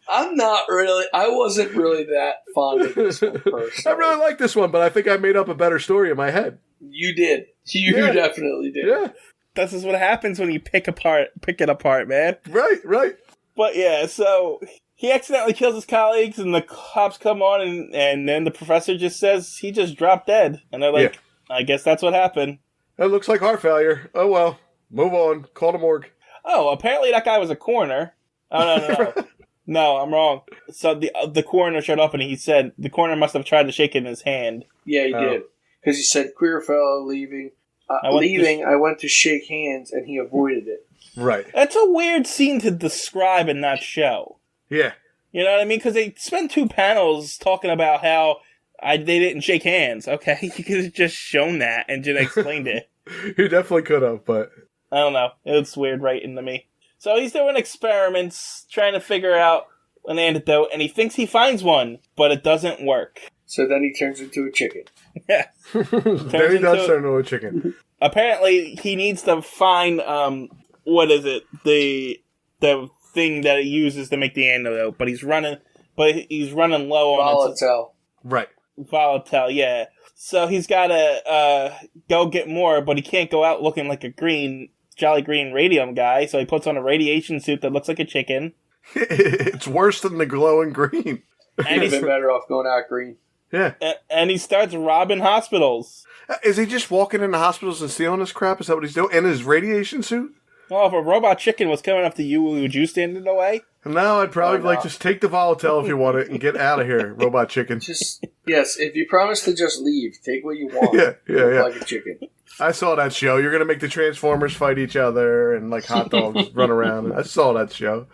I wasn't really that fond of this one personally. I really like this one, but I think I made up a better story in my head. You did. You definitely did. Yeah. This is what happens when you pick it apart, man. Right. But yeah, so he accidentally kills his colleagues, and the cops come on, and then the professor just says he just dropped dead. And they're like, I guess that's what happened. It looks like heart failure. Oh, well. Move on. Call the morgue. Oh, apparently that guy was a coroner. Oh, no. No, I'm wrong. So the coroner showed up, and he said the coroner must have tried to shake it in his hand. Yeah, he did. Because he said, queer fellow leaving. I went to shake hands, and he avoided it. Right. That's a weird scene to describe and not show. Yeah. You know what I mean? Because they spent 2 panels talking about how they didn't shake hands. Okay, you could have just shown that and just explained it. You definitely could have, but... I don't know. It's weird writing to me. So he's doing experiments, trying to figure out an antidote, and he thinks he finds one, but it doesn't work. So then he turns into a chicken. Yeah. Then he does turn into a chicken. Apparently, he needs to find, what is it? The thing that he uses to make the antidote, but he's running low on Volatile. Right. Volatile, yeah. So he's got to go get more, but he can't go out looking like a jolly green radium guy, so he puts on a radiation suit that looks like a chicken. It's worse than the glowing green. And he's been better off going out green. Yeah. And he starts robbing hospitals. Is he just walking into hospitals and stealing this crap? Is that what he's doing? In his radiation suit? Well, if a robot chicken was coming up to you, would you stand in the way? No, I'd probably just take the volatile if you want it and get out of here, robot chicken. Yes, if you promise to just leave, take what you want. Yeah. Like a chicken. I saw that show. You're going to make the Transformers fight each other and like hot dogs run around. I saw that show.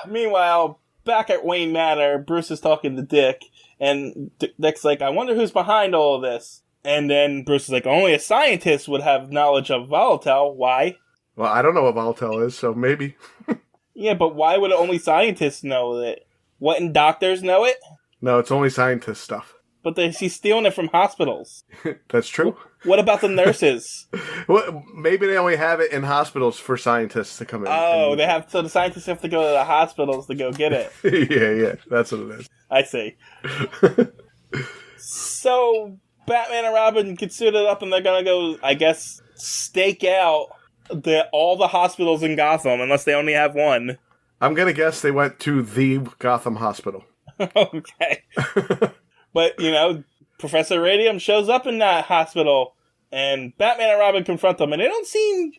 Meanwhile, back at Wayne Manor, Bruce is talking to Dick, and Dick's like, I wonder who's behind all of this. And then Bruce is like, only a scientist would have knowledge of volatile. Why? Well, I don't know what volatile is, so maybe. Yeah, but why would only scientists know it? Wouldn't doctors know it? No, it's only scientist stuff. But he's stealing it from hospitals. That's true. What about the nurses? Well, maybe they only have it in hospitals for scientists to come in. Oh, so the scientists have to go to the hospitals to go get it. Yeah, that's what it is. I see. So, Batman and Robin get suited up and they're gonna go, I guess, stake out all the hospitals in Gotham, unless they only have one. I'm gonna guess they went to the Gotham Hospital. Okay. But, Professor Radium shows up in that hospital, and Batman and Robin confront them, and they don't seem,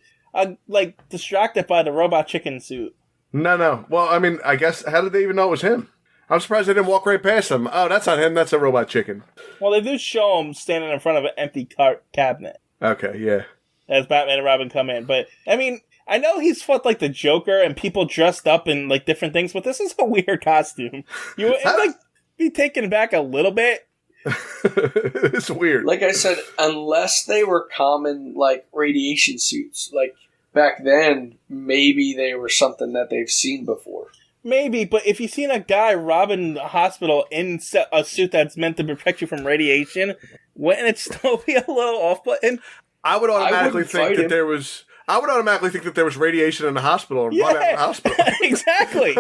distracted by the robot chicken suit. No. Well, I mean, I guess, how did they even know it was him? I'm surprised they didn't walk right past him. Oh, that's not him, that's a robot chicken. Well, they do show him standing in front of an empty cabinet. Okay, yeah. As Batman and Robin come in. But, I mean, I know he's fought, the Joker and people dressed up in, different things, but this is a weird costume. You would, be taken back a little bit. It's weird. Like I said, unless they were common, radiation suits. Back then, maybe they were something that they've seen before. Maybe, but if you've seen a guy robbing a hospital in a suit that's meant to protect you from radiation, wouldn't it still be a little off-putting? I would automatically think that there was... I would automatically think that there was radiation in the hospital and run out of the hospital. Exactly.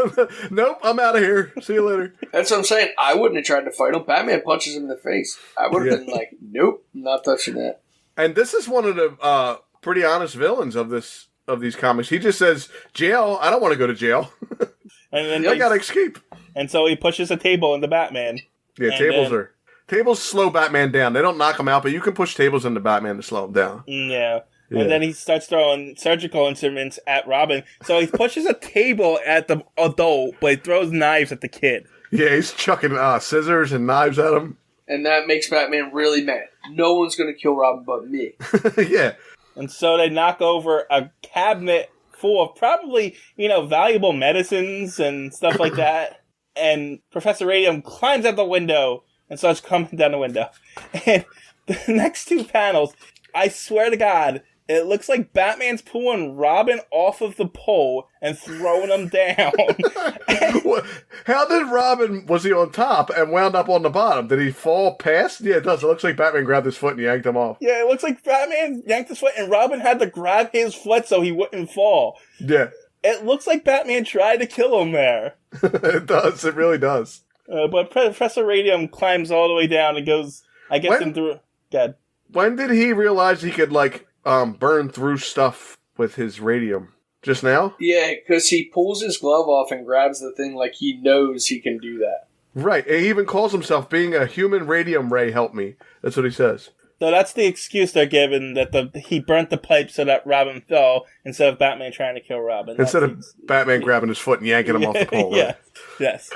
Nope, I'm out of here. See you later. That's what I'm saying. I wouldn't have tried to fight him. Batman punches him in the face. I would have been like, nope, not touching that. And this is one of the pretty honest villains of these comics. He just says, jail, I don't want to go to jail. And then I gotta escape. And so he pushes a table into Batman. Yeah, tables slow Batman down. They don't knock him out, but you can push tables into Batman to slow him down. Yeah. And then he starts throwing surgical instruments at Robin. So he pushes a table at the adult, but he throws knives at the kid. Yeah, he's chucking scissors and knives at him. And that makes Batman really mad. No one's going to kill Robin but me. Yeah. And so they knock over a cabinet full of probably, valuable medicines and stuff like that. And Professor Radium climbs out the window and starts coming down the window. And the next 2 panels, I swear to God, It looks like Batman's pulling Robin off of the pole and throwing him down. How did Robin, was he on top and wound up on the bottom? Did he fall past? Yeah, it does. It looks like Batman grabbed his foot and yanked him off. Yeah, it looks like Batman yanked his foot and Robin had to grab his foot so he wouldn't fall. Yeah. It looks like Batman tried to kill him there. It does. It really does. But Professor Radium climbs all the way down and goes, I guess, in through... God. When did he realize he could, burn through stuff with his radium? Just now? Yeah, because he pulls his glove off and grabs the thing like he knows he can do that. Right. He even calls himself being a human radium ray help me. That's what he says. So that's the excuse they're given, that he burnt the pipe so that Robin fell, instead of Batman trying to kill Robin. Instead of Batman grabbing his foot and yanking him off the pole. Yeah. Yes.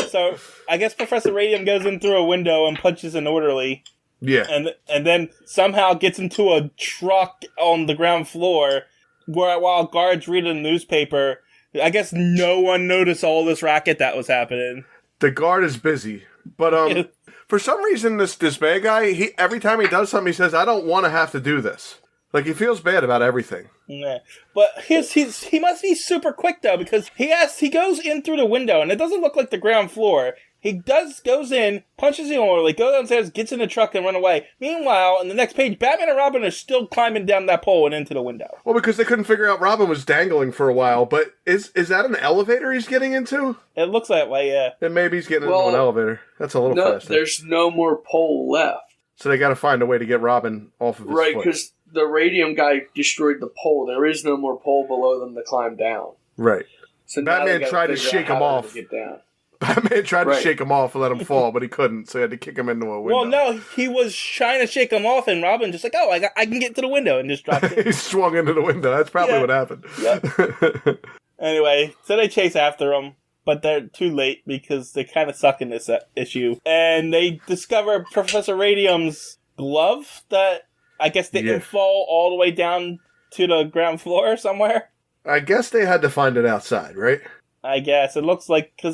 So, I guess Professor Radium goes in through a window and punches an orderly. Yeah. And then somehow gets into a truck on the ground floor while guards read a newspaper. I guess no one noticed all this racket that was happening. The guard is busy. But for some reason, this bad guy, every time he does something, he says, I don't want to have to do this. Like, he feels bad about everything. Yeah. But he must be super quick, though, because he goes in through the window, and it doesn't look like the ground floor. He goes in, punches the orderly, goes downstairs, gets in the truck, and run away. Meanwhile, in the next page, Batman and Robin are still climbing down that pole and into the window. Well, because they couldn't figure out Robin was dangling for a while, but is that an elevator he's getting into? It looks that way, yeah. Then maybe he's getting into an elevator. That's a little faster. There's no more pole left. So they got to find a way to get Robin off of his foot. Right, because the Radium guy destroyed the pole. There is no more pole below them to climb down. Right. So Batman tried to shake him off. Get down. Batman tried to shake him off and let him fall, but he couldn't, so he had to kick him into a window. Well, no, he was trying to shake him off, and Robin just like, I can get to the window, and just dropped it. He swung into the window. That's probably what happened. Yep. Anyway, so they chase after him, but they're too late because they kind of suck in this issue. And they discover Professor Radium's glove that I guess didn't fall all the way down to the ground floor somewhere. I guess they had to find it outside, right? I guess. It looks like they're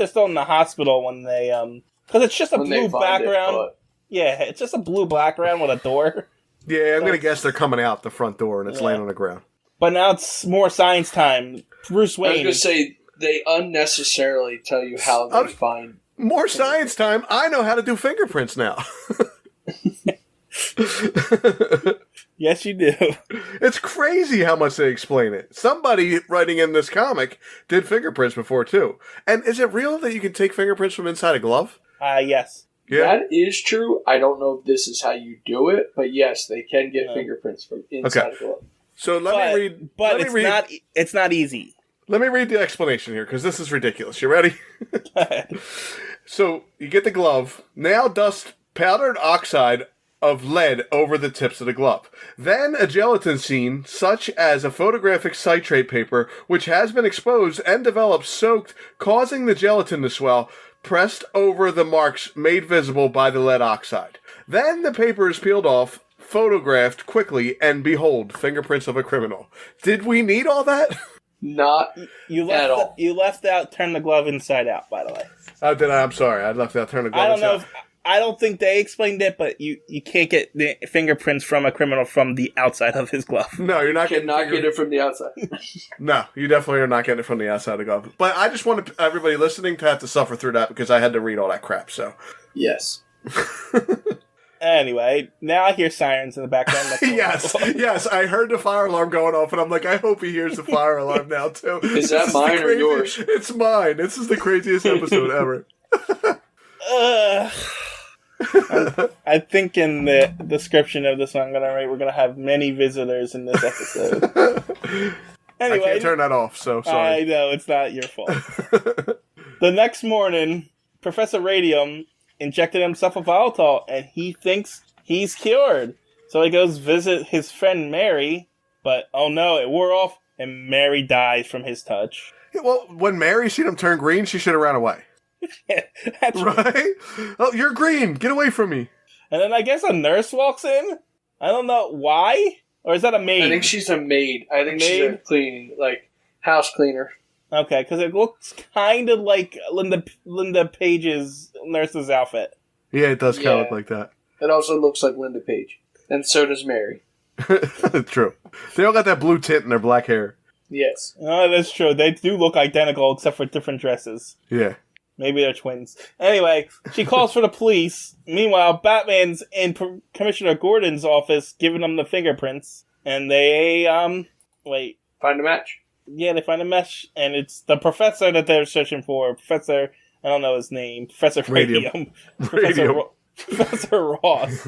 still in the hospital when they, because it's just a blue background. Yeah, it's just a blue background with a door. Yeah, I'm going to guess they're coming out the front door and it's laying on the ground. But now it's more science time. Bruce Wayne. I was going to say, they unnecessarily tell you how they find... More science time. I know how to do fingerprints now. Yes, you do. It's crazy how much they explain it. Somebody writing in this comic did fingerprints before, too. And is it real that you can take fingerprints from inside a glove? Yes. Yeah. That is true. I don't know if this is how you do it, but yes, they can get fingerprints from inside a glove. So let me read... But it's not easy. Let me read the explanation here, because this is ridiculous. You ready? So, you get the glove. Now dust powdered oxide of lead over the tips of the glove. Then a gelatin scene, such as a photographic citrate paper, which has been exposed and developed soaked, causing the gelatin to swell, pressed over the marks made visible by the lead oxide. Then the paper is peeled off, photographed quickly, and behold, fingerprints of a criminal. Did we need all that? Not at all. You left out turn the glove inside out, by the way. Oh, did I? I'm sorry. I left out turn the glove inside out. I don't think they explained it, but you can't get the fingerprints from a criminal from the outside of his glove. No, you're not getting it from the outside. No, you definitely are not getting it from the outside of the glove. But I just want everybody listening to have to suffer through that because I had to read all that crap, so. Yes. Anyway, now I hear sirens in the background. Yes, I heard the fire alarm going off, and I'm like, I hope he hears the fire alarm now, too. Is that mine or yours? It's mine. This is the craziest episode ever. I think in the description of this one I'm going to write, we're going to have many visitors in this episode. Anyway, I can't turn that off, so sorry. I know, it's not your fault. The next morning, Professor Radium injected himself with volatile, and he thinks he's cured. So he goes visit his friend Mary, but oh no, it wore off, and Mary dies from his touch. Yeah, well, when Mary seen him turn green, she should have ran away. Yeah, that's right? Oh, you're green. Get away from me. And then I guess a nurse walks in. I don't know why. Or is that a maid? I think she's a maid. I think she's a cleaning, house cleaner. Okay, because it looks kind of like Linda Page's nurse's outfit. Yeah, it does kind of look like that. It also looks like Linda Page. And so does Mary. True. They all got that blue tint in their black hair. Yes. Oh, that's true. They do look identical except for different dresses. Yeah. Maybe they're twins. Anyway, she calls for the police. Meanwhile, Batman's in Commissioner Gordon's office giving them the fingerprints. And they, wait. Find a match? Yeah, they find a match, and it's the professor that they're searching for. Professor, I don't know his name. Professor Radium. Professor Ross.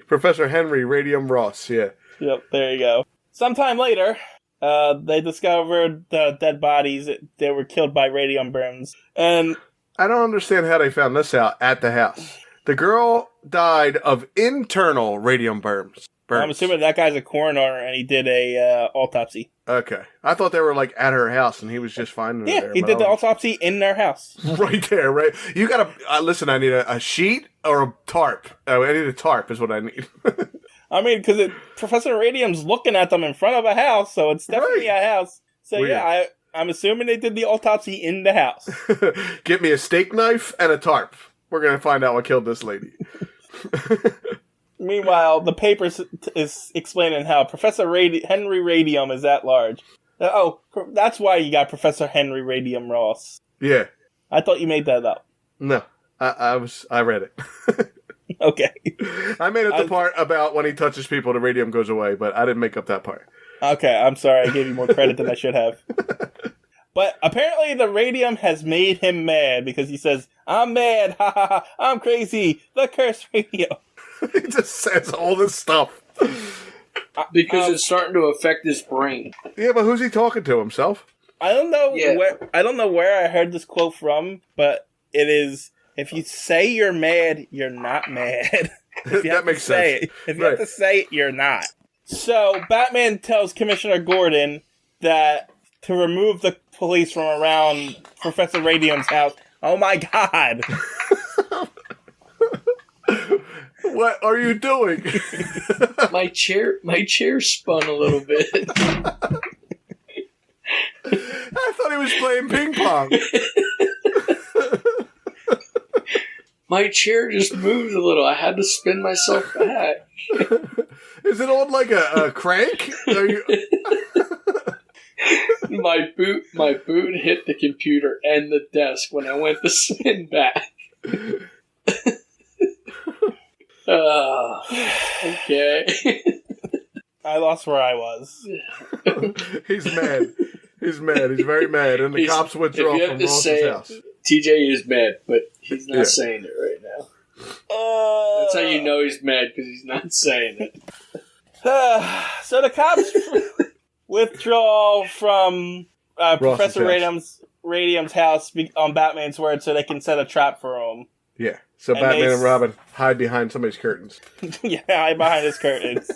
Professor Henry Radium Ross, yeah. Yep, there you go. Sometime later, they discovered the dead bodies. They were killed by radium burns. And I don't understand how they found this out at the house. The girl died of internal radium burns. I'm assuming that guy's a coroner, and he did a autopsy. Okay. I thought they were, like, at her house, and he was just finding her there. Yeah, he did the autopsy in their house. Right there, right? You gotta... listen, I need a sheet or a tarp. I need a tarp is what I need. I mean, because Professor Radium's looking at them in front of a house, so it's definitely a house. So, weird. yeah, I'm assuming they did the autopsy in the house. Get me a steak knife and a tarp. We're gonna find out what killed this lady. Meanwhile, the paper is explaining how Professor Henry Radium is that large. Oh, that's why you got Professor Henry Radium Ross. Yeah. I thought you made that up. No, I read it. Okay. I made up the part about when he touches people, the radium goes away, but I didn't make up that part. Okay, I'm sorry. I gave you more credit than I should have. But apparently the radium has made him mad because he says, "I'm mad, ha ha ha, I'm crazy, the cursed radium." He just says all this stuff. Because it's starting to affect his brain. Yeah, but who's he talking to? Himself? I don't know Yeah. I don't know where I heard this quote from, but it is, if you say you're mad, you're not mad. That makes sense. If you have to say it, you're not. So Batman tells Commissioner Gordon that to remove the police from around Professor Radium's house. Oh my God. What are you doing? My chair spun a little bit. I thought he was playing ping pong. My chair just moved a little. I had to spin myself back. Is it on like a crank? Are you... My boot hit the computer and the desk when I went to spin back. Okay. I lost where I was. He's mad. He's mad. He's very mad. And the cops withdraw from Ross's house. TJ is mad, but he's not saying it right now. That's how you know he's mad, because he's not saying it. So the cops withdraw from Professor Radium's house on Batman's word so they can set a trap for him. Yeah. So Batman and Robin hide behind somebody's curtains. Yeah, hide behind his curtains.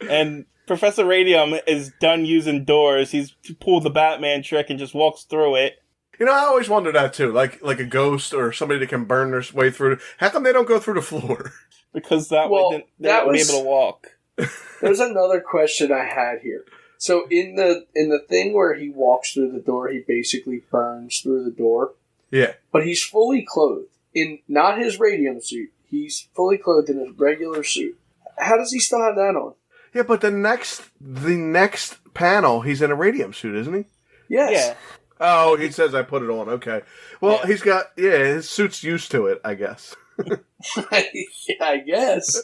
And Professor Radium is done using doors. He's pulled the Batman trick and just walks through it. You know, I always wondered that too. Like a ghost or somebody that can burn their way through. How come they don't go through the floor? Because that way they won't be able to walk. There's another question I had here. So in the thing where he walks through the door, he basically burns through the door. Yeah. But he's fully clothed. In not his radium suit. He's fully clothed in his regular suit. How does he still have that on? Yeah, but the next panel, he's in a radium suit, isn't he? Yes. Yeah. Oh, he says I put it on. Okay. Well, he's got, his suit's used to it, I guess. Yeah, I guess.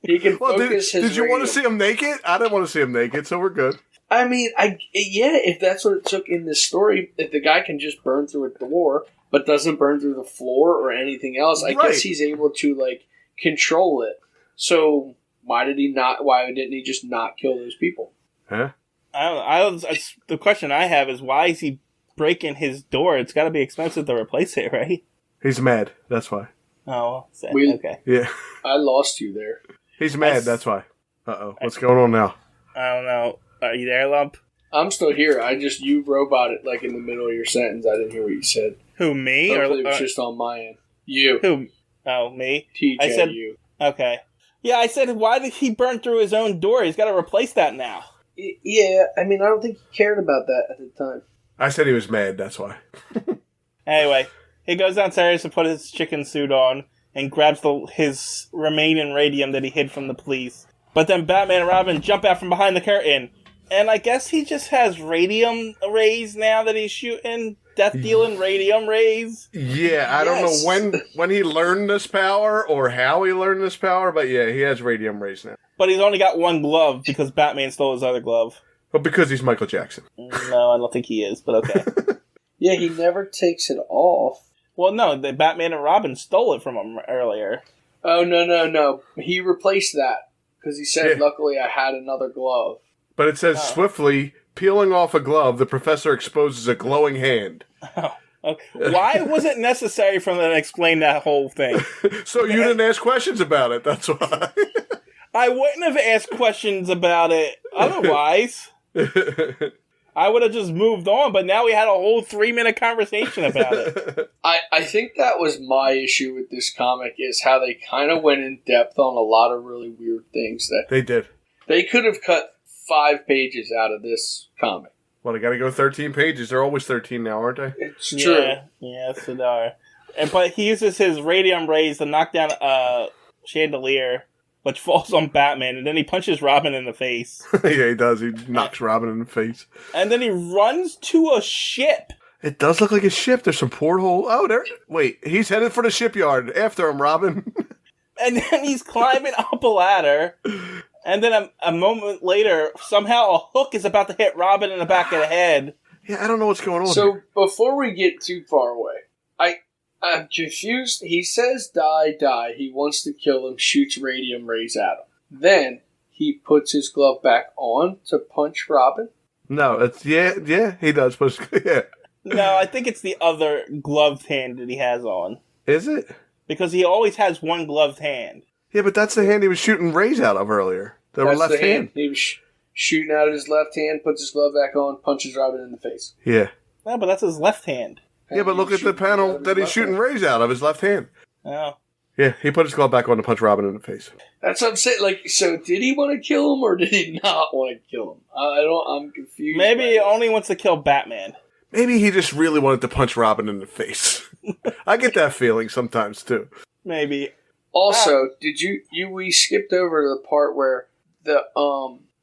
He can focus his Did you want to see him naked? I didn't want to see him naked, so we're good. I mean, if that's what it took in this story, if the guy can just burn through a door, but doesn't burn through the floor or anything else, I guess he's able to, like, control it. So, why didn't he just not kill those people? Huh? The question I have is, why is he breaking his door? It's got to be expensive to replace it, right? He's mad. That's why. Oh, okay. Yeah. I lost you there. He's mad. That's why. Uh-oh. What's going on now? I don't know. Are you there, Lump? I'm still here. You roboted like in the middle of your sentence. I didn't hear what you said. Who, me? Hopefully it was just on my end. You. Who? Oh, me? TJ, I said you. Okay. Yeah, I said, why did he burn through his own door? He's got to replace that now. Yeah, I mean, I don't think he cared about that at the time. I said he was mad, that's why. Anyway, he goes downstairs to put his chicken suit on and grabs his remaining radium that he hid from the police. But then Batman and Robin jump out from behind the curtain. And I guess he just has radium rays now that he's shooting. Death-dealing radium rays. Yeah, I don't know when he learned this power or how he learned this power, but yeah, he has radium rays now. But he's only got one glove because Batman stole his other glove. But because he's Michael Jackson. No, I don't think he is, but okay. Yeah, he never takes it off. Well, no, the Batman and Robin stole it from him earlier. Oh, no. He replaced that because he said, luckily I had another glove. But it says, swiftly, peeling off a glove, the professor exposes a glowing hand. Oh, okay. Why was it necessary for them to explain that whole thing? So you didn't ask questions about it, that's why. I wouldn't have asked questions about it otherwise. I would have just moved on, but now we had a whole 3-minute conversation about it. I think that was my issue with this comic, is how they kind of went in depth on a lot of really weird things that They did. they could have cut 5 pages out of this comic. Well, they gotta go 13 pages. They're always 13 now, aren't they? It's true. Yeah, yes, they are. But he uses his radium rays to knock down a chandelier, which falls on Batman, and then he punches Robin in the face. Yeah, he does. He knocks Robin in the face. And then he runs to a ship. It does look like a ship. There's some porthole. Oh, there. Wait, he's headed for the shipyard. After him, Robin. And then he's climbing up a ladder. And then a moment later, somehow a hook is about to hit Robin in the back of the head. Yeah, I don't know what's going on So, here. before we get too far away, I'm confused. He says die. He wants to kill him, shoots radium rays at him. Then, he puts his glove back on to punch Robin. No, it's, yeah, he does. Yeah. No, I think it's the other gloved hand that he has on. Is it? Because he always has one gloved hand. Yeah, but that's the hand he was shooting rays out of earlier. That were That's left the hand. He was shooting out of his left hand, puts his glove back on, punches Robin in the face. Yeah. No, but that's his left hand. Yeah, but look at the panel that he's shooting rays out of his left hand. Oh. Yeah, he put his glove back on to punch Robin in the face. That's what I'm saying. Like, so did he want to kill him or did he not want to kill him? I'm confused. Maybe he only wants to kill Batman. Maybe he just really wanted to punch Robin in the face. I get that feeling sometimes, too. Maybe. Also, did we skipped over the part where the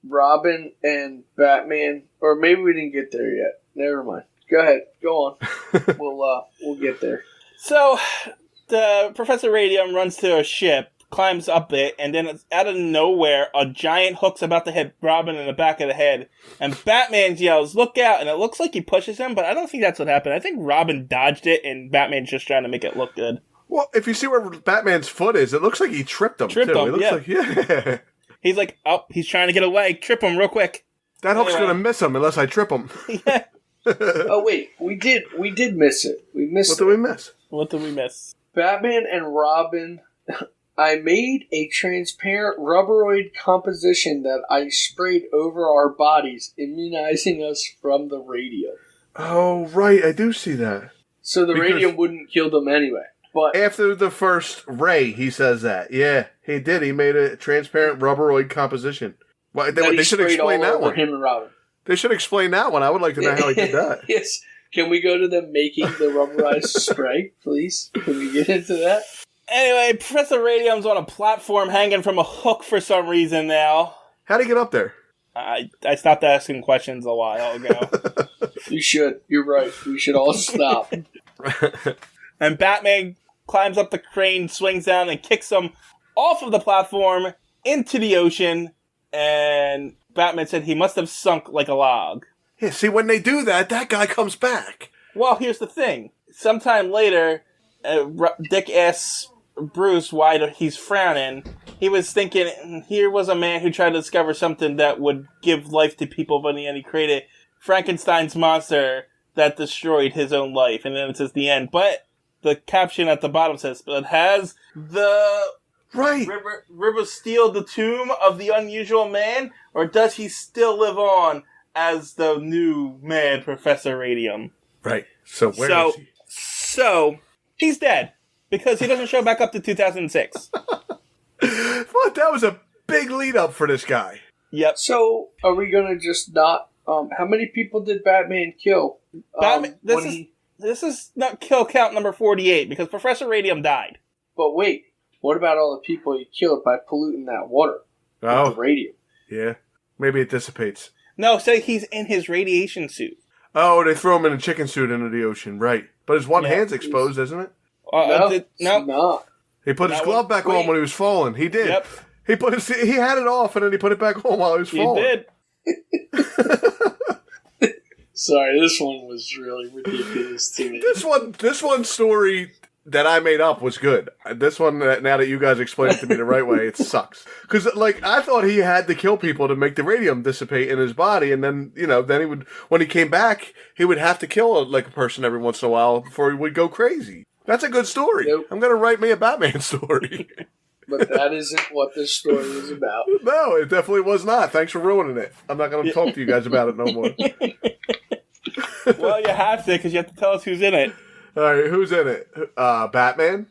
Robin and Batman, or maybe we didn't get there yet. Never mind. Go ahead. Go on. We'll get there. So, the Professor Radium runs to a ship, climbs up it, and then it's out of nowhere, a giant hook's about to hit Robin in the back of the head. And Batman yells, "Look out!" And it looks like he pushes him, but I don't think that's what happened. I think Robin dodged it, and Batman's just trying to make it look good. Well, if you see where Batman's foot is, it looks like he tripped him, too. It looks like, yeah. He's like, oh, he's trying to get away. Trip him real quick. That hook's going to miss him unless I trip him. Yeah. Oh, wait. We did miss it. We missed What did we miss? What did we miss? Batman and Robin. I made a transparent rubberoid composition that I sprayed over our bodies, immunizing us from the radium. Oh, right. I do see that. So the radium wouldn't kill them anyway. But after the first ray, he says that. Yeah, he did. He made a transparent rubberoid composition. Well, they should explain that one. Him and Robin. They should explain that one. I would like to know how he did that. Yes. Can we go to them making the rubberized spray, please? Can we get into that? Anyway, Professor Radium's on a platform hanging from a hook for some reason now. How'd he get up there? I stopped asking questions a while ago. You should. You're right. We should all stop. And Batman climbs up the crane, swings down, and kicks him off of the platform into the ocean. And Batman said he must have sunk like a log. Yeah, see, when they do that, that guy comes back. Well, here's the thing. Sometime later, Dick asks Bruce why he's frowning. He was thinking, here was a man who tried to discover something that would give life to people, but in the end he created Frankenstein's monster that destroyed his own life. And then it says the end. But the caption at the bottom says, but has the river steal the tomb of the unusual man, or does he still live on as the new mad Professor Radium? Right. So where is he? So he's dead because he doesn't show back up to 2006. But that was a big lead up for this guy. Yep. So are we gonna just not? How many people did Batman kill? Batman, this is not kill count number 48 because Professor Radium died. But wait, what about all the people he killed by polluting that water? with the radium. Yeah. Maybe it dissipates. No, so he's in his radiation suit. Oh, they throw him in a chicken suit into the ocean, right? But his one hand's exposed, isn't it? No, it's not. He put his glove back on when he was falling. He did. Yep. He had it off and then he put it back on while he was falling. He did. Sorry, this one was really ridiculous to me. This one story that I made up was good. This one, now that you guys explained it to me the right way, it sucks. Because, I thought he had to kill people to make the radium dissipate in his body, and then, then he would, when he came back, he would have to kill, a person every once in a while before he would go crazy. That's a good story. Nope. I'm going to write me a Batman story. But that isn't what this story is about. No, it definitely was not. Thanks for ruining it. I'm not going to talk to you guys about it no more. Well, you have to, because you have to tell us who's in it. All right, who's in it? Batman,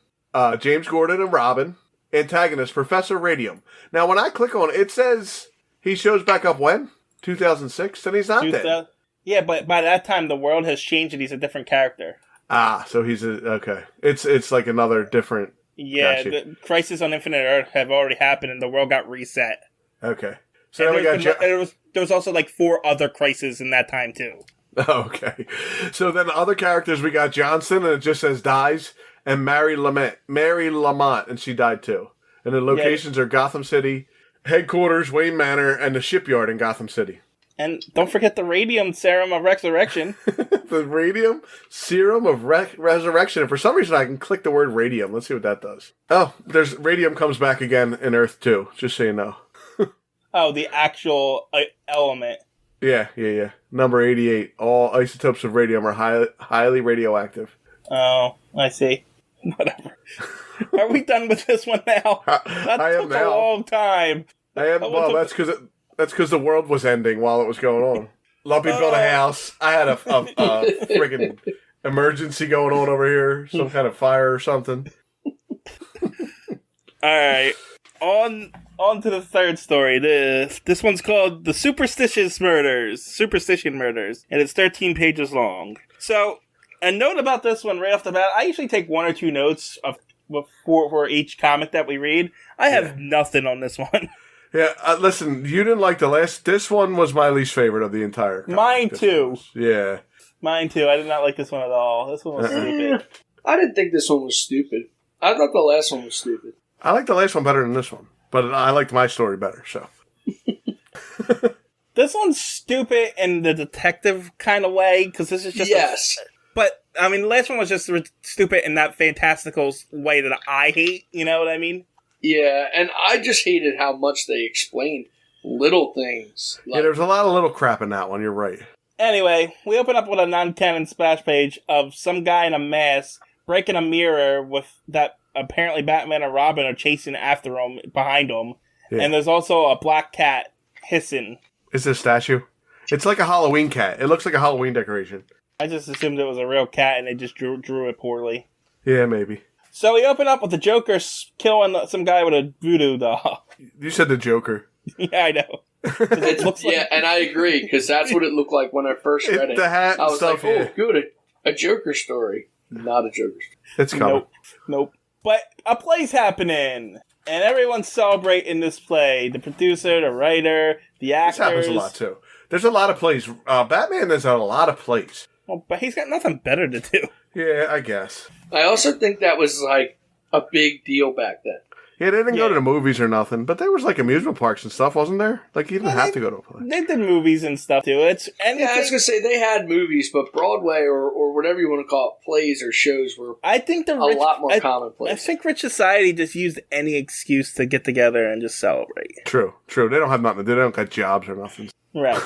James Gordon and Robin, antagonist, Professor Radium. Now, when I click on it, it says he shows back up when? 2006? Then he's not dead. Yeah, but by that time, the world has changed and he's a different character. Ah, so he's okay. It's like another different... Yeah, gotcha. The Crisis on Infinite Earth have already happened and the world got reset. Okay. So then we got... there was also 4 other crises in that time, too. Okay. So then the other characters, we got Johnson, and it just says dies, and Mary Lamont, and she died too. And the locations are Gotham City, headquarters, Wayne Manor, and the shipyard in Gotham City. And don't forget the Radium Serum of Resurrection. The Radium Serum of Resurrection. And for some reason, I can click the word radium. Let's see what that does. Oh, radium comes back again in Earth too, just so you know. Oh, the actual element. Yeah. Number 88. All isotopes of radium are highly radioactive. Oh, I see. Whatever. Are we done with this one now? That took a long time. I am. Well, that's because the world was ending while it was going on. Lumpy built a house. I had a friggin' emergency going on over here. Some kind of fire or something. All right. On to the third story. This one's called The Superstition Murders, and it's 13 pages long. So, a note about this one right off the bat, I usually take 1 or 2 notes for each comic that we read. I have nothing on this one. Yeah, listen, you didn't like the last... This one was my least favorite of the entire comic. Mine too. Yeah. Mine too. I did not like this one at all. This one was stupid. I didn't think this one was stupid. I thought the last one was stupid. I like the last one better than this one. But I liked my story better, so. This one's stupid in the detective kind of way, because this is just... Yes. But, I mean, the last one was just stupid in that fantastical way that I hate, you know what I mean? Yeah, and I just hated how much they explained little things. Yeah, there's a lot of little crap in that one, you're right. Anyway, we open up with a non-canon splash page of some guy in a mask breaking a mirror with that apparently Batman and Robin are chasing after him, behind him. Yeah. And there's also a black cat hissing. It's a statue. It's like a Halloween cat. It looks like a Halloween decoration. I just assumed it was a real cat and they just drew it poorly. Yeah, maybe. So we open up with the Joker killing some guy with a voodoo doll. You said the Joker. Yeah, I know. It looks like... Yeah, and I agree, because that's what it looked like when I first read it. The hat and I was stuff, like, oh, good, a Joker story. Not a Joker story. It's coming. Nope. But a play's happening, and everyone's celebrating this play. The producer, the writer, the actors. This happens a lot, too. There's a lot of plays. Batman is on a lot of plays. Well, but he's got nothing better to do. Yeah, I guess. I also think that was, a big deal back then. Yeah, they didn't go to the movies or nothing, but there was, amusement parks and stuff, wasn't there? You didn't have to go to a play. They did movies and stuff, too. I was going to say, they had movies, but Broadway or whatever you want to call it, plays or shows were a lot more commonplace. I think Rich Society just used any excuse to get together and just celebrate. True. They don't have nothing to do. They don't got jobs or nothing. Right.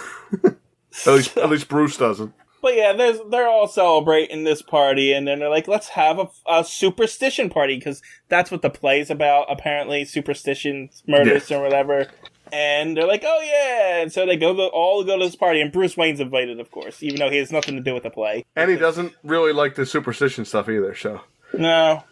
At least Bruce doesn't. But yeah, they're all celebrating this party, and then they're like, let's have a superstition party, because that's what the play's about, apparently, superstition, murders, or whatever. And they're like, oh yeah! And so they all go to this party, and Bruce Wayne's invited, of course, even though he has nothing to do with the play. And he doesn't really like the superstition stuff either, so. No.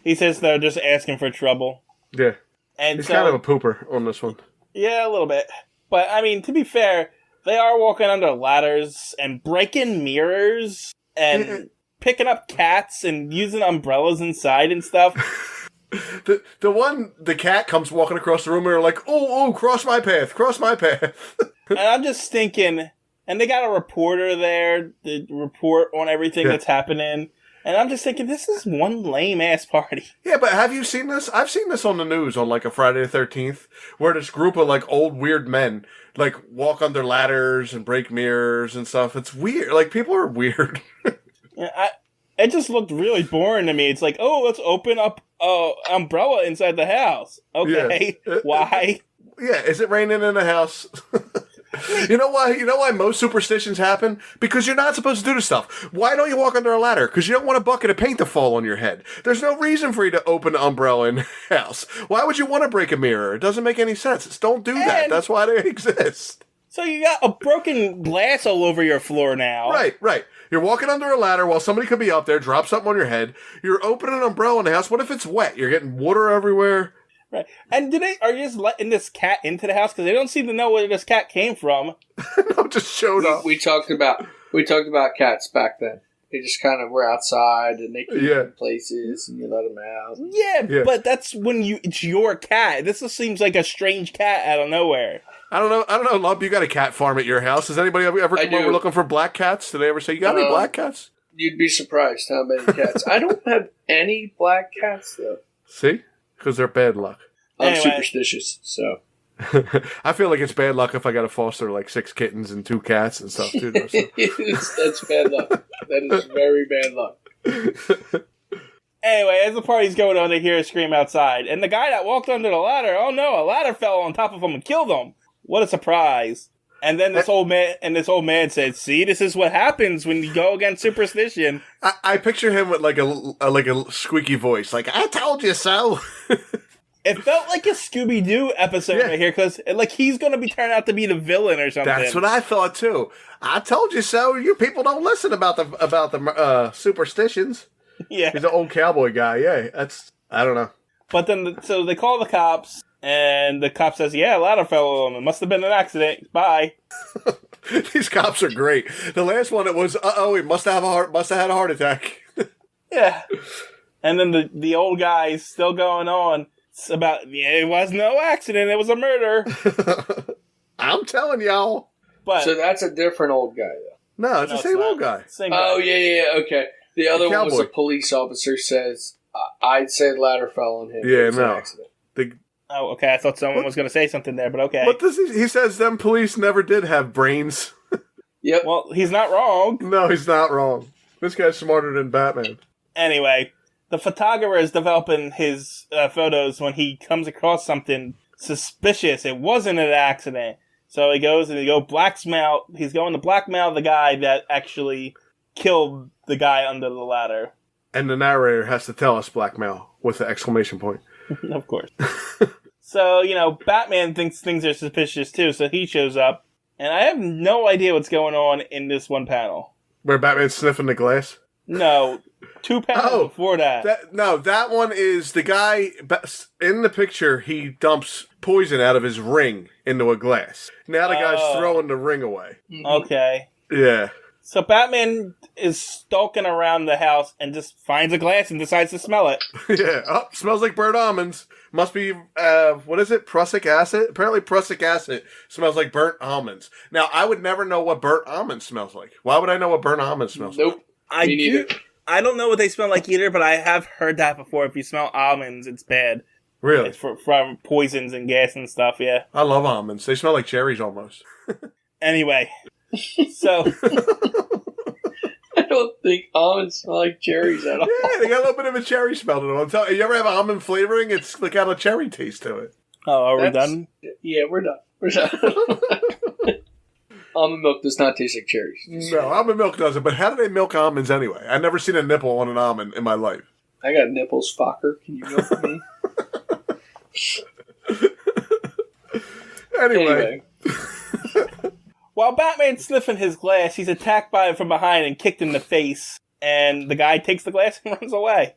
He says they're just asking for trouble. Yeah. And he's kind of a pooper on this one. Yeah, a little bit. But, I mean, to be fair... They are walking under ladders and breaking mirrors and picking up cats and using umbrellas inside and stuff. The cat comes walking across the room and they're like, oh, cross my path. And I'm just thinking, and they got a reporter there to report on everything that's happening. And I'm just thinking, this is one lame-ass party. Yeah, but have you seen this? I've seen this on the news on, like, a Friday the 13th, where this group of, like, old weird men, like, walk under ladders and break mirrors and stuff. It's weird. Like, people are weird. It just looked really boring to me. It's like, oh, let's open up an umbrella inside the house. Okay, why? Yeah, is it raining in the house? You know why most superstitions happen? Because you're not supposed to do this stuff. Why don't you walk under a ladder? Because you don't want a bucket of paint to fall on your head. There's no reason for you to open an umbrella in the house. Why would you want to break a mirror? It doesn't make any sense. Just don't do that. That's why they exist. So you got a broken glass all over your floor now. Right. You're walking under a ladder while somebody could be up there, drop something on your head. You're opening an umbrella in the house. What if it's wet? You're getting water everywhere. Right. And are you just letting this cat into the house? Because they don't seem to know where this cat came from. No, just showed up. We talked about cats back then. They just kind of were outside and they came in places and you let them out. Yeah, but that's when it's your cat. This just seems like a strange cat out of nowhere. I don't know, Lump. You got a cat farm at your house. Has anybody ever come over looking for black cats? Did they ever say, you got any black cats? You'd be surprised how many cats. I don't have any black cats, though. See? Because they're bad luck. I'm superstitious, so. I feel like it's bad luck if I got to foster like 6 kittens and 2 cats and stuff, too. That's bad luck. That is very bad luck. Anyway, as the party's going on, they hear a scream outside. And the guy that walked under the ladder, oh no, a ladder fell on top of him and killed him. What a surprise. And then this old man said, see, this is what happens when you go against superstition. I picture him with like a squeaky voice, like, I told you so. It felt like a Scooby-Doo episode right here, because like he's going to be turned out to be the villain or something. That's what I thought too. I told you so. You people don't listen about the superstitions. Yeah, he's an old cowboy guy. Yeah, I don't know. But then, so they call the cops, and the cop says, "Yeah, a ladder fell on him. It must have been an accident. Bye." These cops are great. The last one, it was, he must have had a heart attack. Yeah, and then the old guy's still going on. It's about, it was no accident. It was a murder. I'm telling y'all. But so that's a different old guy, though. No, it's the same old guy. Same guy. Oh, yeah, okay. The other one was a police officer says, I'd say ladder fell on him. Yeah, no. An accident. Oh, okay. I thought someone was going to say something there, but okay. What does he says them police never did have brains. Yep. Well, he's not wrong. No, he's not wrong. This guy's smarter than Batman. Anyway, the photographer is developing his photos when he comes across something suspicious. It wasn't an accident. So he goes and he's going to blackmail the guy that actually killed the guy under the ladder. And the narrator has to tell us blackmail with an exclamation point. Of course. So, Batman thinks things are suspicious too, so he shows up. And I have no idea what's going on in this one panel. Where Batman's sniffing the glass? No. 2 panels before that. That one is the guy in the picture. He dumps poison out of his ring into a glass. Now the guy's throwing the ring away. Okay. Yeah. So Batman is stalking around the house and just finds a glass and decides to smell it. Yeah. Oh, smells like burnt almonds. Must be, what is it? Prussic acid? Apparently prussic acid smells like burnt almonds. Now, I would never know what burnt almonds smells like. Why would I know what burnt almonds smells like? Nope. Me neither. I don't know what they smell like either, but I have heard that before. If you smell almonds, it's bad. Really? It's from poisons and gas and stuff, yeah. I love almonds. They smell like cherries almost. Anyway, so... I don't think almonds smell like cherries at all. Yeah, they got a little bit of a cherry smell to them. I'm telling you, ever have almond flavoring? It's got a cherry taste to it. Oh, are we done? Yeah, we're done. Almond milk does not taste like cherries. No, almond milk doesn't. But how do they milk almonds anyway? I've never seen a nipple on an almond in my life. I got nipples, Fokker. Can you milk me? Anyway. While Batman's sniffing his glass, he's attacked by him from behind and kicked in the face. And the guy takes the glass and runs away.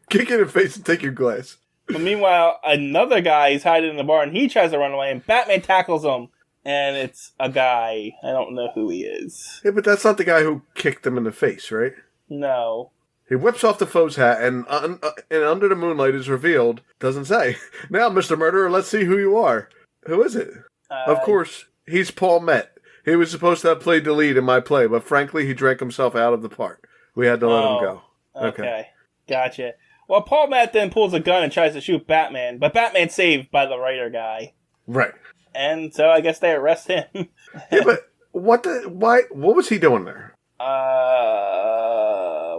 Kick in the face and take your glass. But meanwhile, another guy is hiding in the bar and he tries to run away and Batman tackles him. And it's a guy. I don't know who he is. Yeah, but that's not the guy who kicked him in the face, right? No. He whips off the foe's hat, and under the moonlight is revealed, doesn't say, "Now, Mr. Murderer, let's see who you are." Who is it? Of course, he's Paul Met. He was supposed to have played the lead in my play, but frankly, he drank himself out of the part. We had to let him go. Okay. Gotcha. Well, Paul Met then pulls a gun and tries to shoot Batman, but Batman's saved by the writer guy. Right. And so I guess they arrest him. Yeah, but what was he doing there?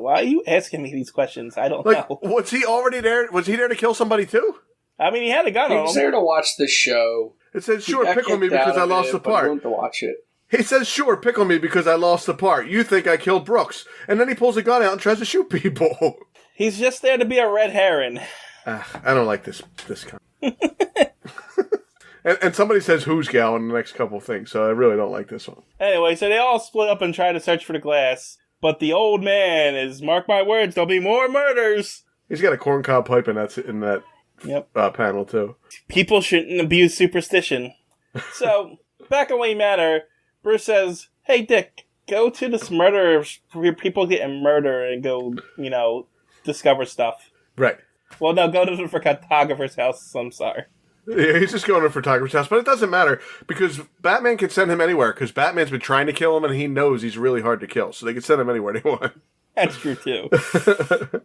Why are you asking me these questions? I don't know. Was he already there? Was he there to kill somebody too? I mean, he had a gun on him. He was there to watch the show. It says, "Sure, pickle me because I lost the part." He wanted to watch it. He says, "Sure, pickle me because I lost the part. You think I killed Brooks." And then he pulls a gun out and tries to shoot people. He's just there to be a red herring. I don't like this kind. and somebody says "who's gal" in the next couple of things, so I really don't like this one. Anyway, so they all split up and try to search for the glass. But the old man is, mark my words, there'll be more murders. He's got a corncob pipe in that panel, too. People shouldn't abuse superstition. So, back in Wayne Manor, Bruce says, "Hey, Dick, go to this murder where people getting murdered and go, discover stuff." Right. Well, no, go to the photographer's house. I'm sorry. Yeah, he's just going to a photographer's house, but it doesn't matter because Batman can send him anywhere because Batman's been trying to kill him and he knows he's really hard to kill, so they can send him anywhere they want. That's true, too.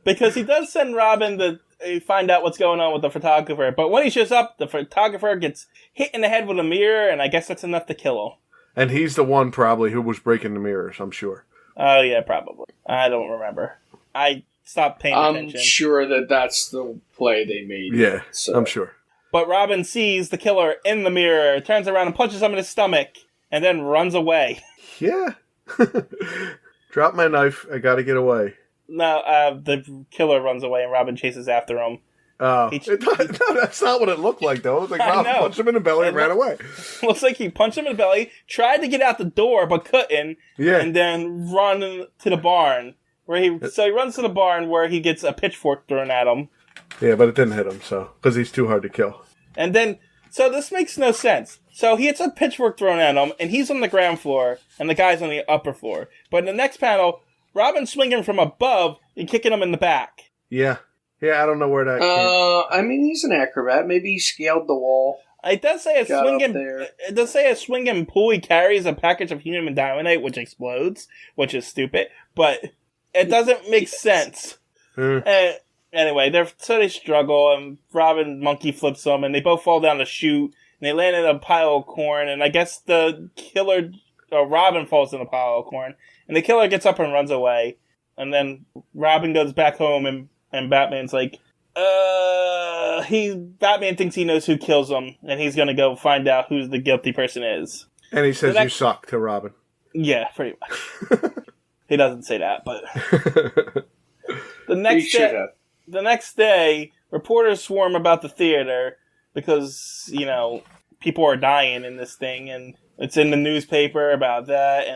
Because he does send Robin to find out what's going on with the photographer, but when he shows up, the photographer gets hit in the head with a mirror, and I guess that's enough to kill him. And he's the one, probably, who was breaking the mirrors, I'm sure. Oh, yeah, probably. I don't remember. I stopped paying attention. I'm sure that's the play they made. Yeah, so. I'm sure. But Robin sees the killer in the mirror, turns around and punches him in his stomach, and then runs away. Yeah. Drop my knife. I gotta get away. No, the killer runs away and Robin chases after him. No, that's not what it looked like, though. It was like Robin punched him in the belly and ran away. Looks like he punched him in the belly, tried to get out the door, but couldn't, and then run to the barn. So he runs to the barn where he gets a pitchfork thrown at him. Yeah, but it didn't hit him, because he's too hard to kill. And then, so this makes no sense. So he gets a pitchfork thrown at him, and he's on the ground floor, and the guy's on the upper floor. But in the next panel, Robin's swinging from above and kicking him in the back. Yeah. Yeah, I don't know where that came. I mean, he's an acrobat. Maybe he scaled the wall. It does say a swinging pool. He carries a package of human dynamite, which explodes, which is stupid. But it doesn't make sense. Anyway, they struggle, and Robin monkey flips them, and they both fall down the chute, and they land in a pile of corn, and I guess the killer, or Robin falls in a pile of corn, and the killer gets up and runs away, and then Robin goes back home, and Batman's like, Batman thinks he knows who kills him, and he's gonna go find out who the guilty person is. And he says, "You suck," to Robin. Yeah, pretty much. He doesn't say that, but... The next day, reporters swarm about the theater because, people are dying in this thing, and it's in the newspaper about that,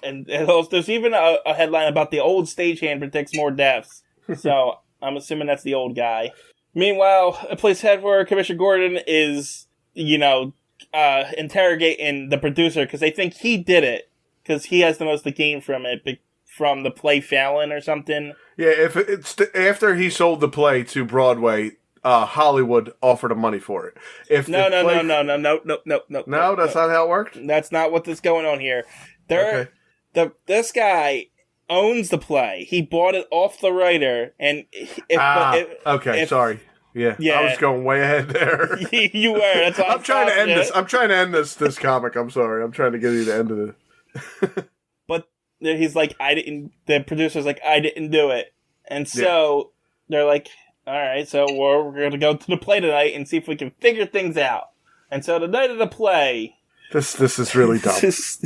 and there's even a headline about the old stagehand predicts more deaths. So I'm assuming that's the old guy. Meanwhile, a place head where Commissioner Gordon is, interrogating the producer because they think he did it because he has the most to gain from it, from the play Fallon or something. Yeah, if it's after he sold the play to Broadway, Hollywood offered him money for it. No. No, that's not how it worked? That's not what is going on here. This guy owns the play. He bought it off the writer, and sorry. Yeah, I was going way ahead there. You were. That's why I'm trying to end this. I'm trying to end this comic. I'm sorry. I'm trying to get you to end of it. But he's like, the producer's like, I didn't do it. And so they're like, all right, so we're going to go to the play tonight and see if we can figure things out. And so the night of the play... This is really dumb. This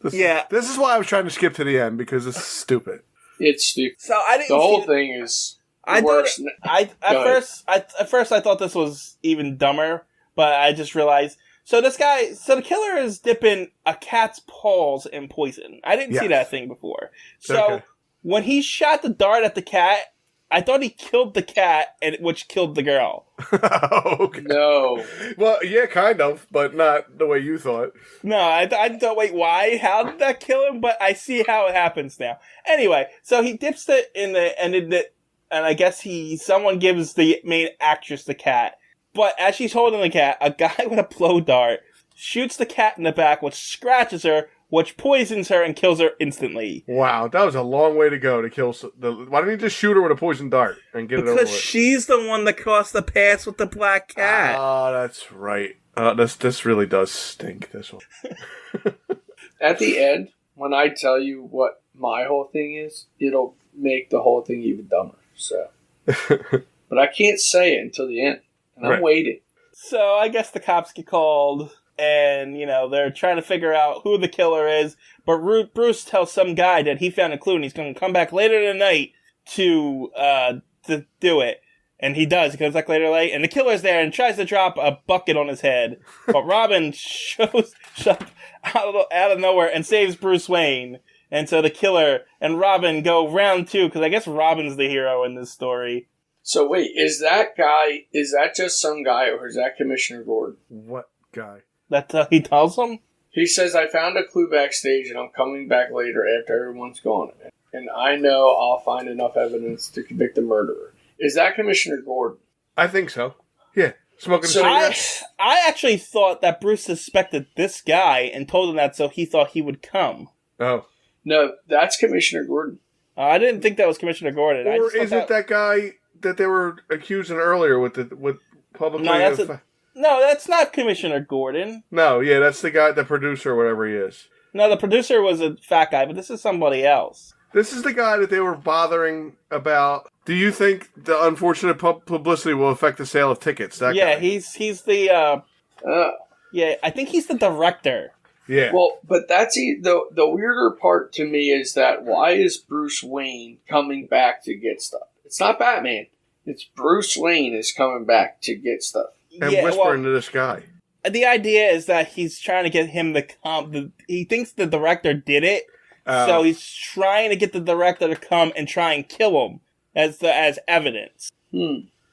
is why I was trying to skip to the end, because it's stupid. It's stupid. So I didn't. The whole thing is worse. At first I thought this was even dumber, but I just realized. So the killer is dipping a cat's paws in poison. I didn't see that thing before. So when he shot the dart at the cat, I thought he killed the cat, which killed the girl. Okay. No. Well, yeah, kind of, but not the way you thought. No, I thought, wait, why? How did that kill him? But I see how it happens now. Anyway, so he dips it in and I guess someone gives the main actress the cat. But as she's holding the cat, a guy with a blow dart shoots the cat in the back, which scratches her, which poisons her and kills her instantly. Wow, that was a long way to go to kill why didn't he just shoot her with a poison dart and get it over with? Because she's the one that crossed the path with the black cat. Oh, that's right. This really does stink, this one. At the end, when I tell you what my whole thing is, it'll make the whole thing even dumber. So, but I can't say it until the end, and I'm waiting. So I guess the cops get called, and they're trying to figure out who the killer is. But Bruce tells some guy that he found a clue, and he's going to come back later tonight to do it. And he does. He comes back later late, and the killer's there and tries to drop a bucket on his head. But Robin shows up out of nowhere and saves Bruce Wayne. And so the killer and Robin go round 2, because I guess Robin's the hero in this story. So wait, is that just some guy, or is that Commissioner Gordon? What guy? That's he tells him? He says, I found a clue backstage, and I'm coming back later after everyone's gone. And I know I'll find enough evidence to convict the murderer. Is that Commissioner Gordon? I think so. Yeah. Smoking So cigarettes. I actually thought that Bruce suspected this guy and told him that so he thought he would come. Oh. No, that's Commissioner Gordon. I didn't think that was Commissioner Gordon. Or is it that guy that they were accusing earlier with publicly? No, that's not Commissioner Gordon. No, yeah, that's the guy, the producer, or whatever he is. No, the producer was a fat guy, but this is somebody else. This is the guy that they were bothering about. Do you think the unfortunate publicity will affect the sale of tickets? That guy? he's the yeah, I think he's the director. Yeah. Well, but that's the weirder part to me is that why is Bruce Wayne coming back to get stuff? It's not Batman. It's Bruce Wayne is coming back to get stuff. And whispering to this guy. The idea is that he's trying to get him he thinks the director did it, so he's trying to get the director to come and try and kill him as evidence.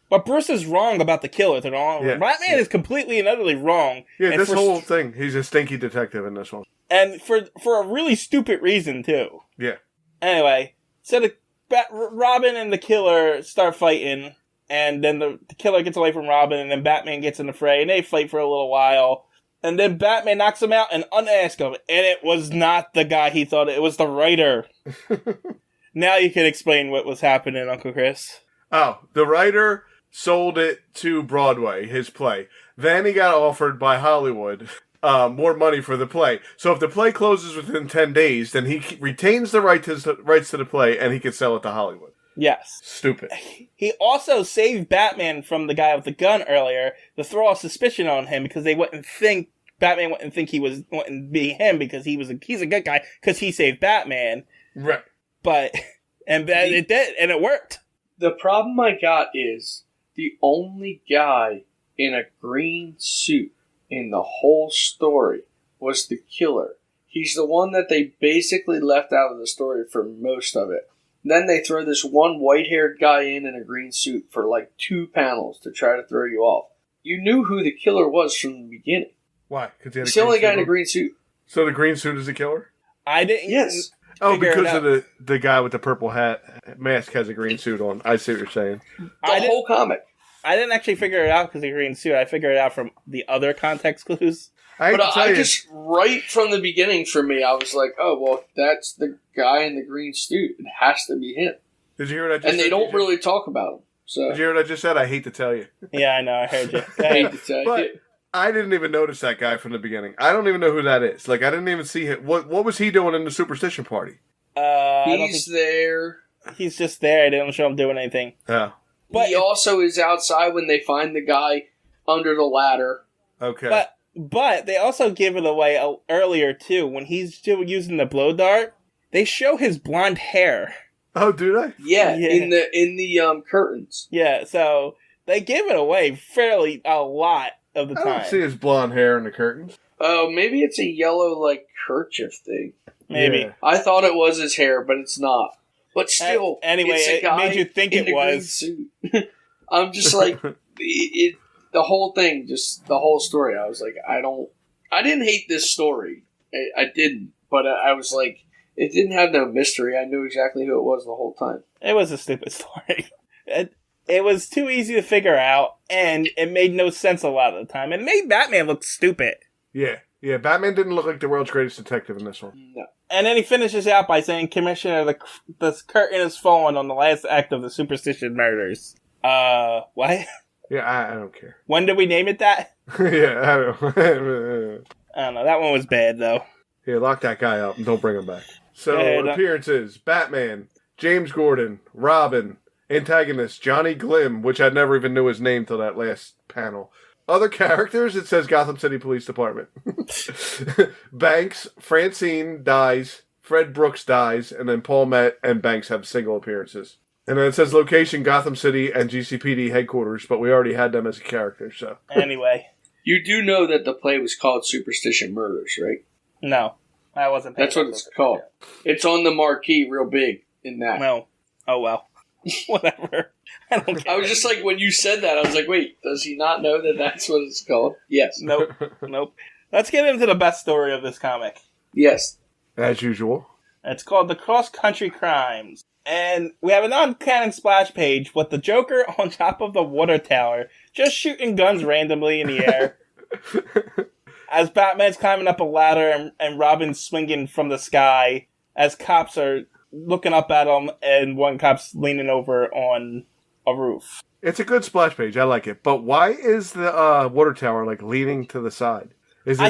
But Bruce is wrong about the killers and all. Yeah. Batman is completely and utterly wrong. Yeah, this whole thing, he's a stinky detective in this one. And for a really stupid reason, too. Yeah. Anyway, so Robin and the killer start fighting, and then the killer gets away from Robin, and then Batman gets in the fray, and they fight for a little while. And then Batman knocks him out and unmasks him, and it was not the guy he thought it was the writer. Now you can explain what was happening, Uncle Chris. Oh, the writer sold it to Broadway, his play. Then he got offered by Hollywood more money for the play. So if the play closes within 10 days, then he retains the rights to the play, and he can sell it to Hollywood. Yes. Stupid. He also saved Batman from the guy with the gun earlier to throw a suspicion on him because Batman wouldn't think wouldn't be him because he's a good guy because he saved Batman. Right. It did, and it worked. The problem I got is the only guy in a green suit in the whole story was the killer. He's the one that they basically left out of the story for most of it. Then they throw this one white-haired guy in a green suit for like 2 panels to try to throw you off. You knew who the killer was from the beginning. Why? Because he's the only guy in a green suit. So the green suit is the killer? I didn't. Yes. Oh, because of the guy with the purple mask has a green suit on. I see what you're saying. The whole comic. I didn't actually figure it out because of the green suit. I figured it out from the other context clues. I just, right from the beginning for me, I was like, oh, well, that's the guy in the green suit. It has to be him. Did you hear what I just said? And they don't really talk about him. So. Did you hear what I just said? I hate to tell you. Yeah, I know. I heard you. I hate to tell you. But I didn't even notice that guy from the beginning. I don't even know who that is. Like, I didn't even see him. What was he doing in the superstition party? He's there. He's just there. They don't show him doing anything. Yeah. But he also is outside when they find the guy under the ladder. Okay. But they also give it away earlier, too. When he's still using the blow dart, they show his blonde hair. Oh, do they? Yeah. in the curtains. Yeah, so they give it away fairly a lot of the time. I don't see his blonde hair in the curtains. Oh, maybe it's a yellow, kerchief thing. Maybe. Yeah. I thought it was his hair, but it's not. But still, anyway, it's a guy it made you think in it a green was. suit. I'm just like, the whole thing, just the whole story. I was like, I didn't hate this story. I didn't, but I was like, it didn't have no mystery. I knew exactly who it was the whole time. It was a stupid story. It was too easy to figure out, and it made no sense a lot of the time. It made Batman look stupid. Yeah. Batman didn't look like the world's greatest detective in this one. No. And then he finishes out by saying, Commissioner, the curtain has fallen on the last act of the Superstition murders. What? Yeah, I don't care. When did we name it that? Yeah, I don't I don't know. That one was bad, though. Yeah, lock that guy up and don't bring him back. So, Yeah, appearances, Batman, James Gordon, Robin, antagonist, Johnny Glim, which I never even knew his name till that last panel. Other characters, it says Gotham City Police Department. Banks, Francine dies, Fred Brooks dies, and then Paul Met and Banks have single appearances. And then it says location, Gotham City and GCPD headquarters, but we already had them as a character, so. Anyway. You do know that the play was called Superstition Murders, right? No. I wasn't paying That's what it's called. It's on the marquee real big in that. No. Oh, well. Whatever. I don't care. I was just like, when you said that, I was like, wait, does he not know that that's what it's called? Yes. Nope. Let's get into the best story of this comic. Yes. As usual. It's called The Cross Country Crimes. And we have a non-canon splash page with the Joker on top of the water tower, just shooting guns randomly in the air. As Batman's climbing up a ladder and Robin's swinging from the sky as cops are looking up at him and one cop's leaning over on a roof. It's a good splash page. I like it. But why is the water tower like leaning to the side? Is it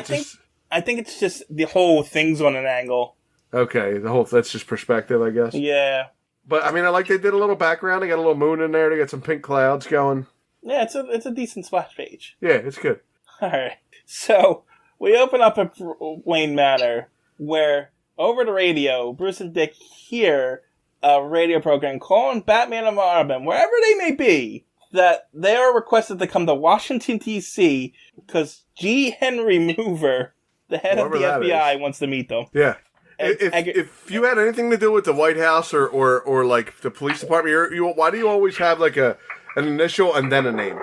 I think it's just the whole thing's on an angle. Okay, that's just perspective, I guess. Yeah. But I mean, I like they did a little background. They got a little moon in there. They got some pink clouds going. Yeah, it's a decent splash page. Yeah, it's good. All right. So we open up at Wayne Manor, where over the radio, Bruce and Dick hear a radio program calling Batman and Robin, wherever they may be, that they are requested to come to Washington, D.C. because G. Henry Moover, the head Whoever of the that FBI, is. wants to meet them. Yeah. If you had anything to do with the White House or like the police department, why do you always have like an initial and then a name?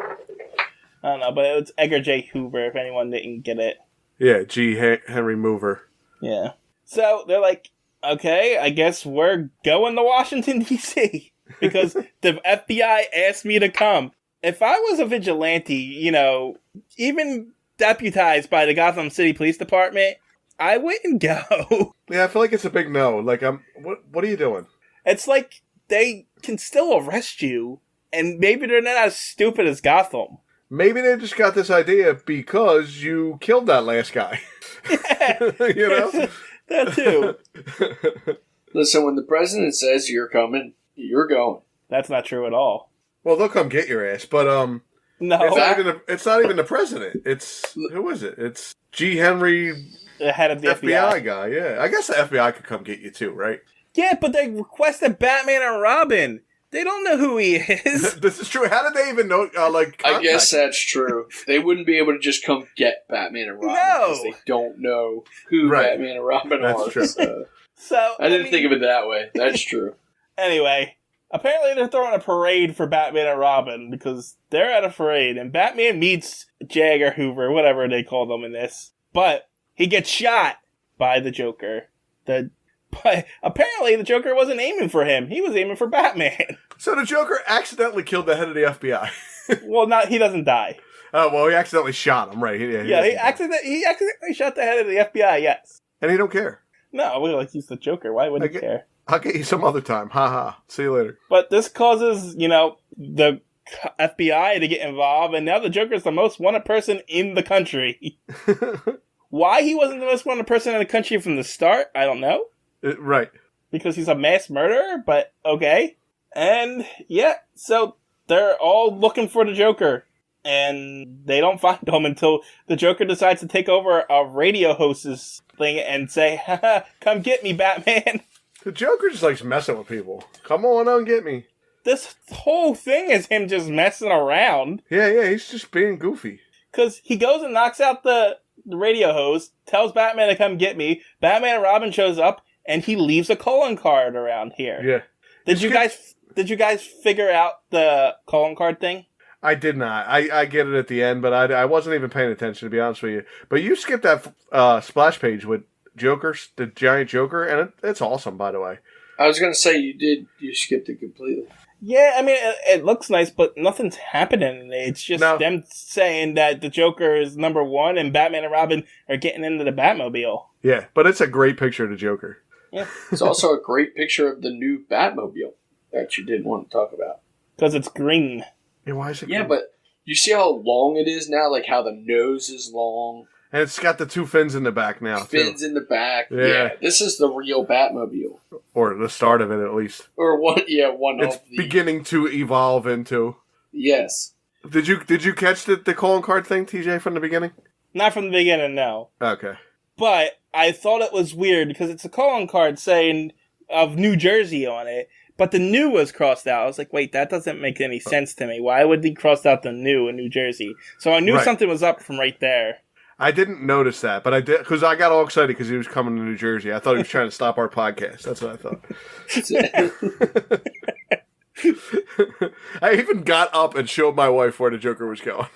I don't know, but it's Edgar J. Hoover, if anyone didn't get it. Yeah, G. Henry Mover. Yeah. So they're like, okay, I guess we're going to Washington, D.C. because the FBI asked me to come. If I was a vigilante, even deputized by the Gotham City Police Department, I wouldn't go. Yeah, I feel like it's a big no. Like, what are you doing? It's like they can still arrest you, and maybe they're not as stupid as Gotham. Maybe they just got this idea because you killed that last guy. Yeah. That too. Listen, when the president says you're coming, you're going. That's not true at all. Well, they'll come get your ass, but no, it's not even the president. Who is it? It's G. Henry, the head of the FBI guy. Yeah, I guess the FBI could come get you too, right? Yeah, but they requested Batman and Robin. They don't know who he is. This is true. How did they even know? I guess that's true. They wouldn't be able to just come get Batman and Robin because they don't know who Batman and Robin are. True. So I didn't think of it that way. That's true. Anyway, apparently they're throwing a parade for Batman and Robin because they're at a parade, and Batman meets J. Edgar Hoover, whatever they call them in this, but he gets shot by the Joker. But apparently the Joker wasn't aiming for him. He was aiming for Batman. So the Joker accidentally killed the head of the FBI. Well, he doesn't die. Oh, well, he accidentally shot him, right? He accidentally shot the head of the FBI, yes. And he don't care. No, he's the Joker. Why would he care? I'll get you some other time. Ha ha. See you later. But this causes, the FBI to get involved, and now the Joker's the most wanted person in the country. Why he wasn't the most wanted person in the country from the start, I don't know. Right. Because he's a mass murderer, but okay. And, yeah, so they're all looking for the Joker. And they don't find him until the Joker decides to take over a radio host's thing and say, haha, come get me, Batman. The Joker just likes messing with people. Come on out and get me. This whole thing is him just messing around. Yeah, he's just being goofy. Because he goes and knocks out the radio host, tells Batman to come get me. Batman and Robin shows up, and he leaves a calling card around here. Did you guys figure out the calling card thing? I did not. I get it at the end, but I wasn't even paying attention, to be honest with you. But you skipped that splash page with Joker's, the giant Joker, and it's awesome, by the way. I was going to say you skipped it completely. Yeah, I mean, it looks nice, but nothing's happening. It's just them saying that the Joker is number one and Batman and Robin are getting into the Batmobile. Yeah, but it's a great picture of the Joker. Yeah. It's also a great picture of the new Batmobile that you didn't want to talk about. Because it's green. Yeah, why is it green? green? But you see how long it is now? Like how the nose is long. And it's got the two fins in the back now, Fins too. in the back. Yeah. This is the real Batmobile. Or the start of it, at least. Or one of the... It's beginning to evolve into... Yes. Did you catch the calling card thing, TJ, from the beginning? Not from the beginning, no. Okay. But I thought it was weird because it's a calling card saying of New Jersey on it, but the new was crossed out. I was like, wait, that doesn't make any sense to me. Why would he cross out the new in New Jersey? So I knew something was up from right there. I didn't notice that, but I did because I got all excited because he was coming to New Jersey. I thought he was trying to stop our podcast. That's what I thought. I even got up and showed my wife where the Joker was going.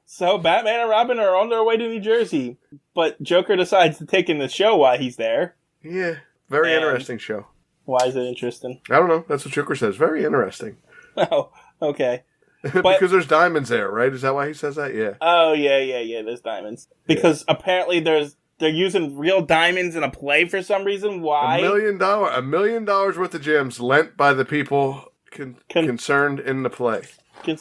So Batman and Robin are on their way to New Jersey, but Joker decides to take in the show while he's there. Yeah, very interesting show. Why is it interesting? I don't know. That's what Joker says. Very interesting. Oh, okay. Because there's diamonds there, right? Is that why he says that? Yeah. Oh, yeah. There's diamonds. Because apparently they're using real diamonds in a play for some reason. Why? $1 million worth of gems lent by the people concerned in the play.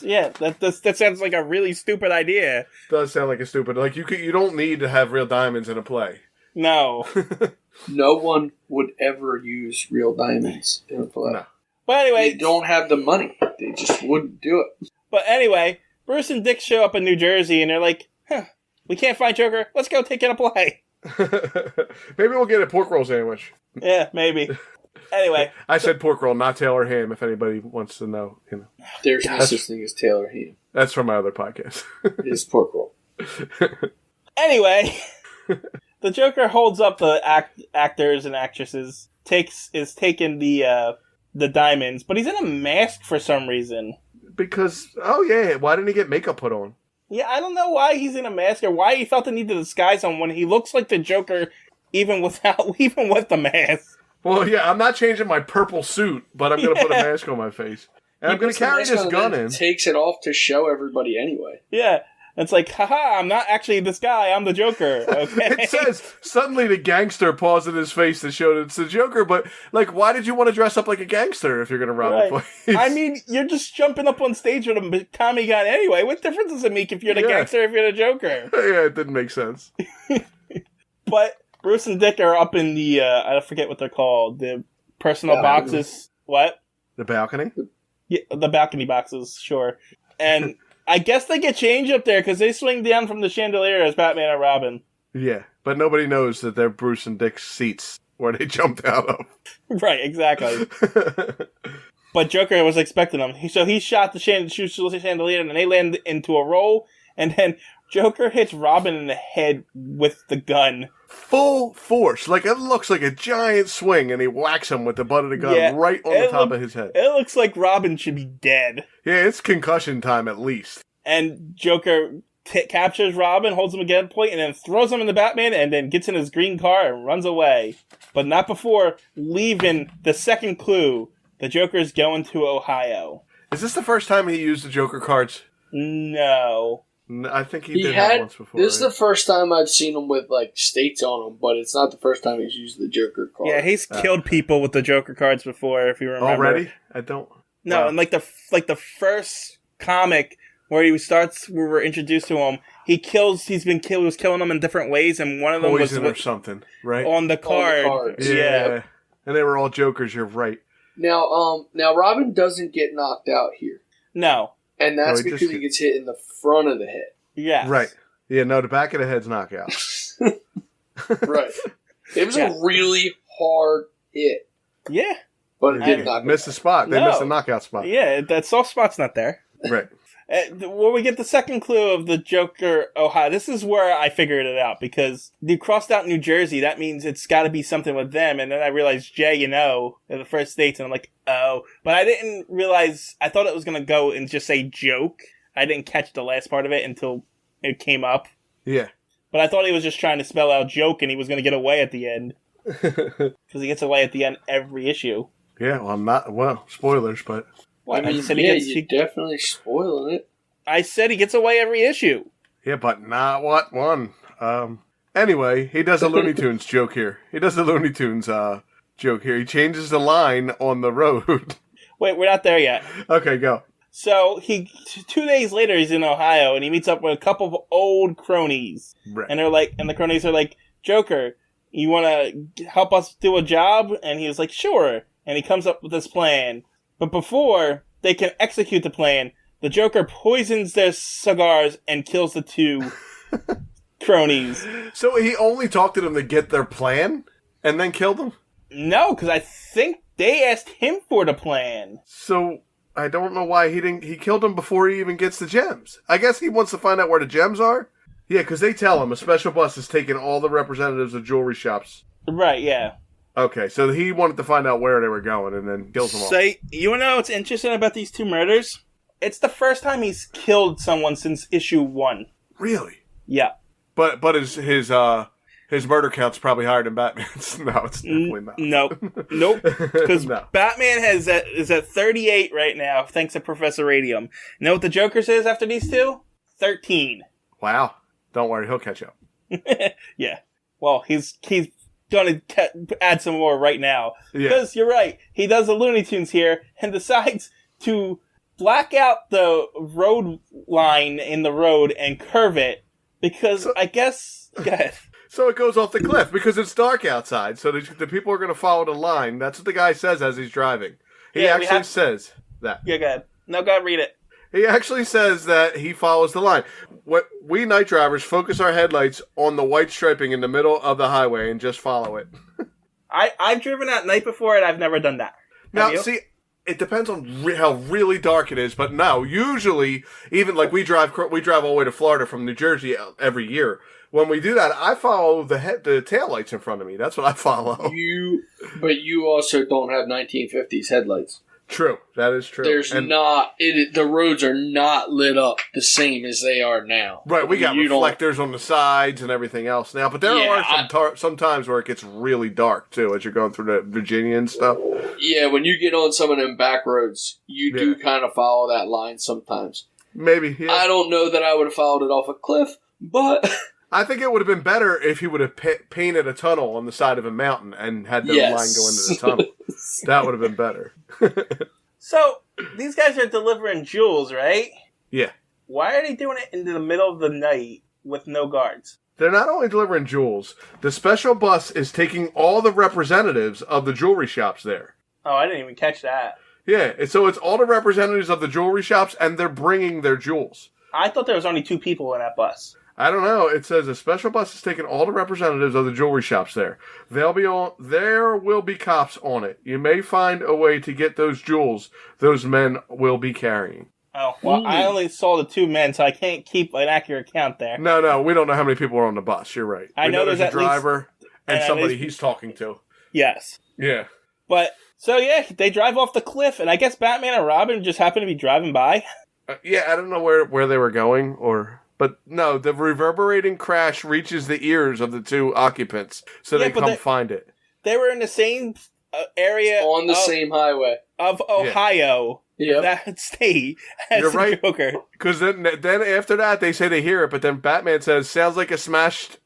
Yeah, that sounds like a really stupid idea. Does sound like a stupid. Like you don't need to have real diamonds in a play. No. No one would ever use real diamonds in a play. No. But anyway, they don't have the money. They just wouldn't do it. But anyway, Bruce and Dick show up in New Jersey, and they're like, we can't find Joker. Let's go take in a play. Maybe we'll get a pork roll sandwich. Yeah, maybe. Anyway. I said pork roll, not Taylor ham, if anybody wants to know. There's no such thing as Taylor ham. That's from my other podcast. It is pork roll. Anyway, the Joker holds up the actors and actresses, is taking the diamonds, but he's in a mask for some reason. Because, why didn't he get makeup put on? Yeah, I don't know why he's in a mask or why he felt the need to disguise him when he looks like the Joker even with the mask. Well, yeah, I'm not changing my purple suit, but I'm going to put a mask on my face. And I'm going to carry this gun in. Takes it off to show everybody anyway. Yeah. It's like, haha, I'm not actually this guy, I'm the Joker. Okay. It says, suddenly the gangster paws in his face to show that it's the Joker, but, why did you want to dress up like a gangster if you're going to rob a place? I mean, you're just jumping up on stage with a Tommy gun anyway. What difference does it make if you're the gangster or if you're the Joker? Yeah, it didn't make sense. But Bruce and Dick are up in the, I forget what they're called, the personal boxes. What? The balcony? Yeah, the balcony boxes, sure. And I guess they get changed up there because they swing down from the chandelier as Batman and Robin. Yeah, but nobody knows that they're Bruce and Dick's seats where they jumped out of. Right, exactly. But Joker was expecting them. So he shot the chandelier and they land into a roll. And then Joker hits Robin in the head with the gun. Full force. It looks like a giant swing, and he whacks him with the butt of the gun right on the top of his head. It looks like Robin should be dead. Yeah, it's concussion time at least. And Joker captures Robin, holds him again point, and then throws him in the Batman, and then gets in his green car and runs away. But not before leaving the second clue. The Joker's going to Ohio. Is this the first time he used the Joker cards? No. I think he did that once before. This is the first time I've seen him with states on them, but it's not the first time he's used the Joker card. Yeah, he's killed people with the Joker cards before, if you remember. Already? I don't. No, wow. And the first comic where we're introduced to him, he was killing them in different ways, and one of them Poison was or something, right? On the card. On the yeah. And they were all Jokers, you're right. Now Robin doesn't get knocked out here. No. And that's because he gets hit in the front of the head. Yeah. Right. Yeah, no, the back of the head's knockout. Right. It was a really hard hit. Yeah. But it didn't knock missed the spot. They missed the knockout spot. Yeah, that soft spot's not there. Right. When we get the second clue of the Joker, Ohio, this is where I figured it out, because you crossed out New Jersey, that means it's got to be something with them, and then I realized Jay, in the first states, and I'm like, oh. But I didn't realize, I thought it was going to go and just say joke. I didn't catch the last part of it until it came up. Yeah. But I thought he was just trying to spell out joke, and he was going to get away at the end. Because he gets away at the end every issue. Yeah, spoilers, but... What? I mean, you're definitely spoiling it. I said he gets away every issue. Yeah, but not what one. Anyway, he does a Looney Tunes joke here. He changes the line on the road. Wait, we're not there yet. Okay, go. So, 2 days later, he's in Ohio, and he meets up with a couple of old cronies. Right. And the cronies are like, Joker, you want to help us do a job? And he was like, sure. And he comes up with this plan. But before they can execute the plan, the Joker poisons their cigars and kills the two cronies. So he only talked to them to get their plan and then killed them? No, because I think they asked him for the plan. So I don't know why he killed them before he even gets the gems. I guess he wants to find out where the gems are? Yeah, because they tell him a special bus is taking all the representatives of jewelry shops. Right, yeah. Okay, so he wanted to find out where they were going and then kills them all. So, you want to know what's interesting about these two murders? It's the first time he's killed someone since issue 1. Really? Yeah. But his murder count's probably higher than Batman's. No, it's definitely not. Nope. Because No. Batman is at 38 right now, thanks to Professor Radium. You know what the Joker's is after these two? 13. Wow. Don't worry, he'll catch up. Yeah. Well, he's going to add some more right now. Because you're right. He does the Looney Tunes here and decides to black out the road line in the road and curve it. Because I guess... Go ahead. So it goes off the cliff because it's dark outside. So the people are going to follow the line. That's what the guy says as he's driving. He actually says that. Yeah, go ahead. No, go ahead, read it. He actually says that he follows the line. We night drivers focus our headlights on the white striping in the middle of the highway and just follow it. I've driven at night before and I've never done that. Now, see, it depends on how really dark it is. But no, usually, even like we drive all the way to Florida from New Jersey every year. When we do that, I follow the taillights in front of me. That's what I follow. But you also don't have 1950s headlights. True, that is true. The roads are not lit up the same as they are now. Right, we got reflectors on the sides and everything else now, but there are some times where it gets really dark too, as you're going through the Virginia and stuff. Yeah, when you get on some of them back roads, you do kind of follow that line sometimes. Maybe, yeah. I don't know that I would have followed it off a cliff, but... I think it would have been better if he would have painted a tunnel on the side of a mountain and had the line go into the tunnel. That would have been better. So, these guys are delivering jewels, right? Yeah. Why are they doing it in the middle of the night with no guards? They're not only delivering jewels, the special bus is taking all the representatives of the jewelry shops there. Oh, I didn't even catch that. Yeah, so it's all the representatives of the jewelry shops, and they're bringing their jewels. I thought there was only 2 people in that bus. I don't know. It says a special bus is taking all the representatives of the jewelry shops there. There will be cops on it. You may find a way to get those jewels those men will be carrying. Oh, well, I only saw the 2 men, so I can't keep an accurate count there. No, we don't know how many people are on the bus. You're right. I know there's a driver and somebody he's talking to. Yes. Yeah. But, so yeah, they drive off the cliff, and I guess Batman and Robin just happen to be driving by. Yeah, I don't know where they were going, but no, the reverberating crash reaches the ears of the 2 occupants, so they come find it. They were in the same area on the same highway of Ohio, that state, as You're right. Joker. Because then after that, they say they hear it, but then Batman says, "Sounds like a smash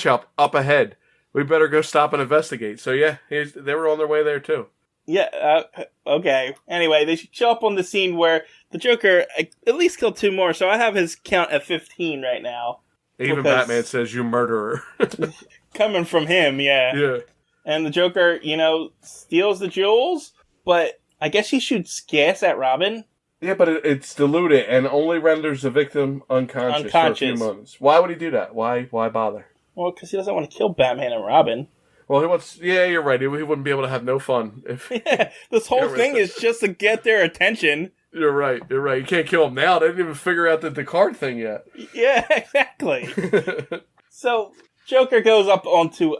up ahead. We better go stop and investigate." So yeah, they were on their way there too. Yeah, okay. Anyway, they show up on the scene where the Joker at least killed 2 more, so I have his count at 15 right now. Even Batman says, "You murderer." Coming from him, yeah. Yeah. And the Joker, steals the jewels, but I guess he shoots gas at Robin. Yeah, but it's diluted and only renders the victim unconscious for a few moments. Why would he do that? Why bother? Well, because he doesn't want to kill Batman and Robin. Well, he wants... Yeah, you're right. He wouldn't be able to have no fun. Yeah, this whole thing is just to get their attention. You're right. You can't kill him now. They didn't even figure out the card thing yet. Yeah, exactly. So Joker goes up onto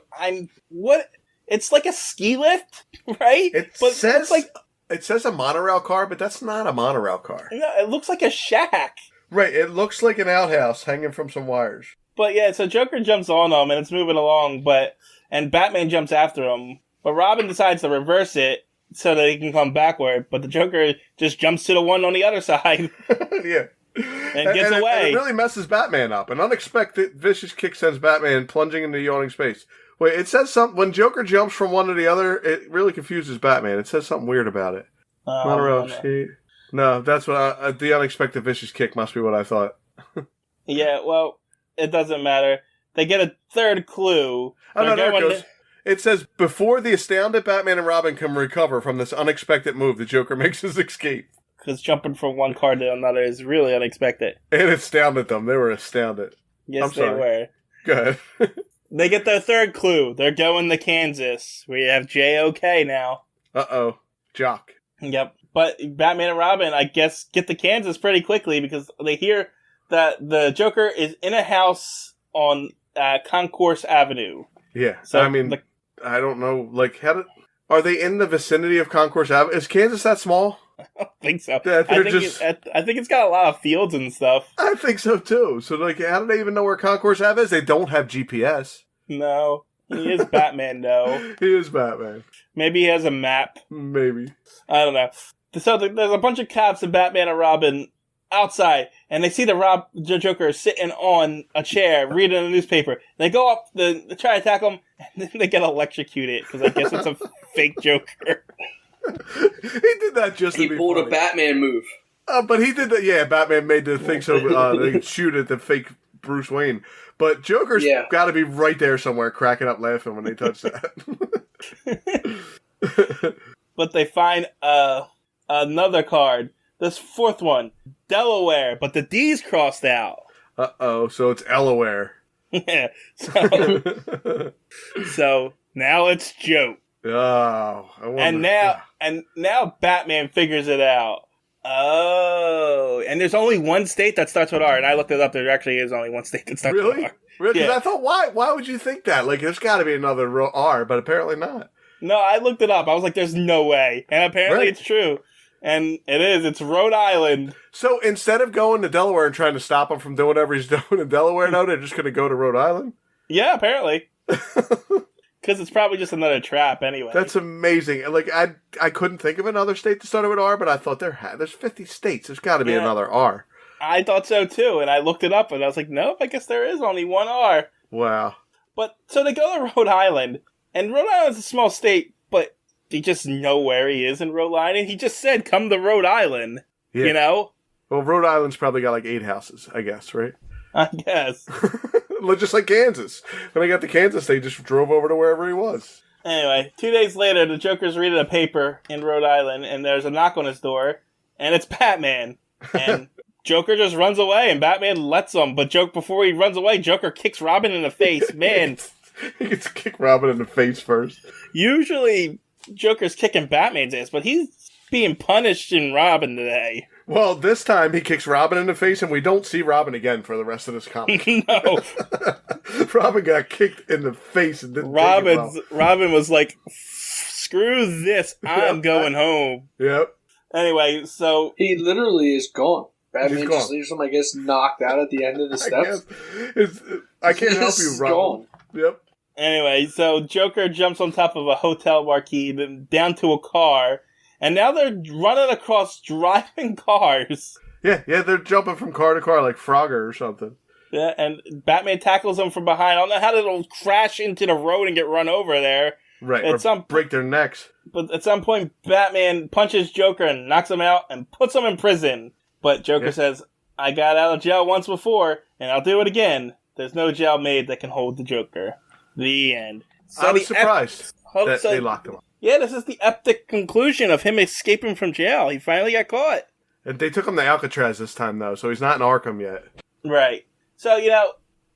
it's like a ski lift, right? It says a monorail car, but that's not a monorail car. No, it looks like a shack. Right, it looks like an outhouse hanging from some wires. But yeah, so Joker jumps on him and it's moving along, and Batman jumps after him. But Robin decides to reverse it so that he can come backward, but the Joker just jumps to the one on the other side. Yeah. And gets away. It really messes Batman up. An unexpected vicious kick sends Batman plunging into yawning space. Wait, it says something. When Joker jumps from one to the other, it really confuses Batman. It says something weird about it. No, that's what the unexpected vicious kick must be what I thought. Yeah, well, it doesn't matter. They get a third clue. Oh, no, there it goes. It says, before the astounded Batman and Robin can recover from this unexpected move, the Joker makes his escape. Because jumping from one car to another is really unexpected. And it astounded them. They were astounded. Yes, they were. Go ahead. They get their third clue. They're going to Kansas. We have JOK now. Uh-oh. Jock. Yep. But Batman and Robin, I guess, get to Kansas pretty quickly because they hear that the Joker is in a house on Concourse Avenue. Yeah. So I mean, I don't know. Like, are they in the vicinity of Concourse Avenue? Is Kansas that small? I don't think so. Yeah, I think it's got a lot of fields and stuff. I think so too. So, like, how do they even know where Concourse Ave is? They don't have GPS. No, he is Batman, though. He is Batman. Maybe he has a map. Maybe. I don't know. So there's a bunch of cops and Batman and Robin outside, and they see the Joker sitting on a chair reading a newspaper. They go up, they try to attack him, and then they get electrocuted because I guess it's a fake Joker. He did that just to be pulled funny. A Batman move. But he did that. Yeah, Batman made the thing so they could shoot at the fake Bruce Wayne. But Joker's got to be right there somewhere, cracking up laughing when they touch that. But they find another card. This fourth one, Delaware, but the D's crossed out. Uh-oh, so it's Elaware. Yeah. So now it's Joke. Oh, I wonder. And now Batman figures it out. Oh, and there's only one state that starts with R, and I looked it up. There actually is only one state that starts with R. Really? Because Yeah. I thought, why would you think that? Like, there's got to be another R, but apparently not. No, I looked it up. I was like, there's no way. And apparently Right. it's true. And it is. It's Rhode Island. So instead of going to Delaware and trying to stop him from doing whatever he's doing in Delaware, now they're just going to go to Rhode Island? Yeah, apparently. Because it's probably just another trap anyway. That's amazing. Like, I couldn't think of another state that started with R, but I thought there's 50 states. There's got to be another R. I thought so too, and I looked it up, and I was like, nope, I guess there is only one R. Wow. But, so they go to Rhode Island, and Rhode Island's a small state, but they just know where he is in Rhode Island. He just said, come to Rhode Island, you know? Well, Rhode Island's probably got like 8 houses, I guess, right? I guess. Just like Kansas. When they got to Kansas, they just drove over to wherever he was. Anyway, 2 days later, the Joker's reading a paper in Rhode Island, and there's a knock on his door, and it's Batman. And Joker just runs away, and Batman lets him. But before he runs away, Joker kicks Robin in the face. Man. He gets to kick Robin in the face first. Usually, Joker's kicking Batman's ass, but he's being punished in Robin today. Well, this time he kicks Robin in the face, and we don't see Robin again for the rest of this comic. No. Robin got kicked in the face and didn't Robin was like, screw this, I'm going home. Yep. Anyway, so... He literally is gone. Batman gone. just leaves him, I guess, knocked out at the end of the steps. I can't help you, Robin. Gone. Yep. Anyway, so Joker jumps on top of a hotel marquee, then down to a car, and now they're running across driving cars. Yeah, they're jumping from car to car like Frogger or something. Yeah, and Batman tackles them from behind. I don't know how they'll crash into the road and get run over there. Right, or break their necks. But at some point, Batman punches Joker and knocks him out and puts him in prison. But Joker says, I got out of jail once before, and I'll do it again. There's no jail made that can hold the Joker. The end. So I was surprised that they locked him up. Yeah, this is the epic conclusion of him escaping from jail. He finally got caught. And they took him to Alcatraz this time, though, so he's not in Arkham yet. Right. So,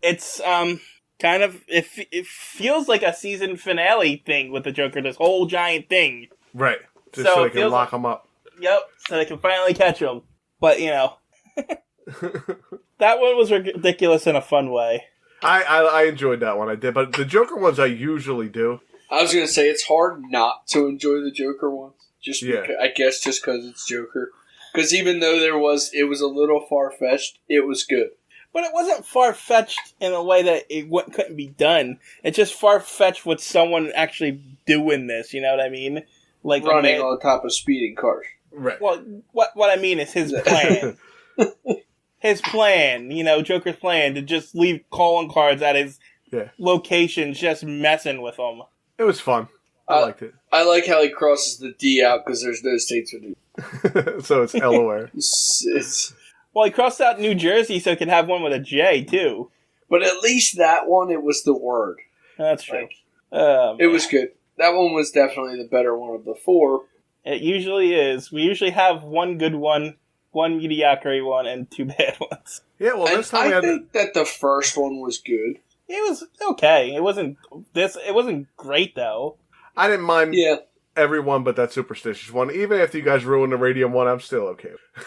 it's kind of... It feels like a season finale thing with the Joker, this whole giant thing. Right. Just so they can lock him up. Yep, so they can finally catch him. But, you know, that one was ridiculous in a fun way. I enjoyed that one. I did, but the Joker ones I usually do. I was gonna say it's hard not to enjoy the Joker ones. I guess just because it's Joker. Because even though it was a little far fetched, it was good. But it wasn't far fetched in a way that it couldn't be done. It's just far fetched with someone actually doing this. You know what I mean? Like running on top of speeding cars. Right. Well, what I mean is his plan. His plan, you know, Joker's plan to just leave calling cards at his locations, just messing with them. It was fun. I liked it. I like how he crosses the D out because there's no states with it. So it's Delaware. Well, he crossed out New Jersey so he could have one with a J, too. But at least that one, it was the word. That's true. It was good. That one was definitely the better one of the four. It usually is. We usually have one good one, one mediocre one, and two bad ones. Yeah, well, this time I think that the first one was good. It was okay. It wasn't great, though. I didn't mind everyone but that superstitious one. Even if you guys ruined the Radium one, I'm still okay with it.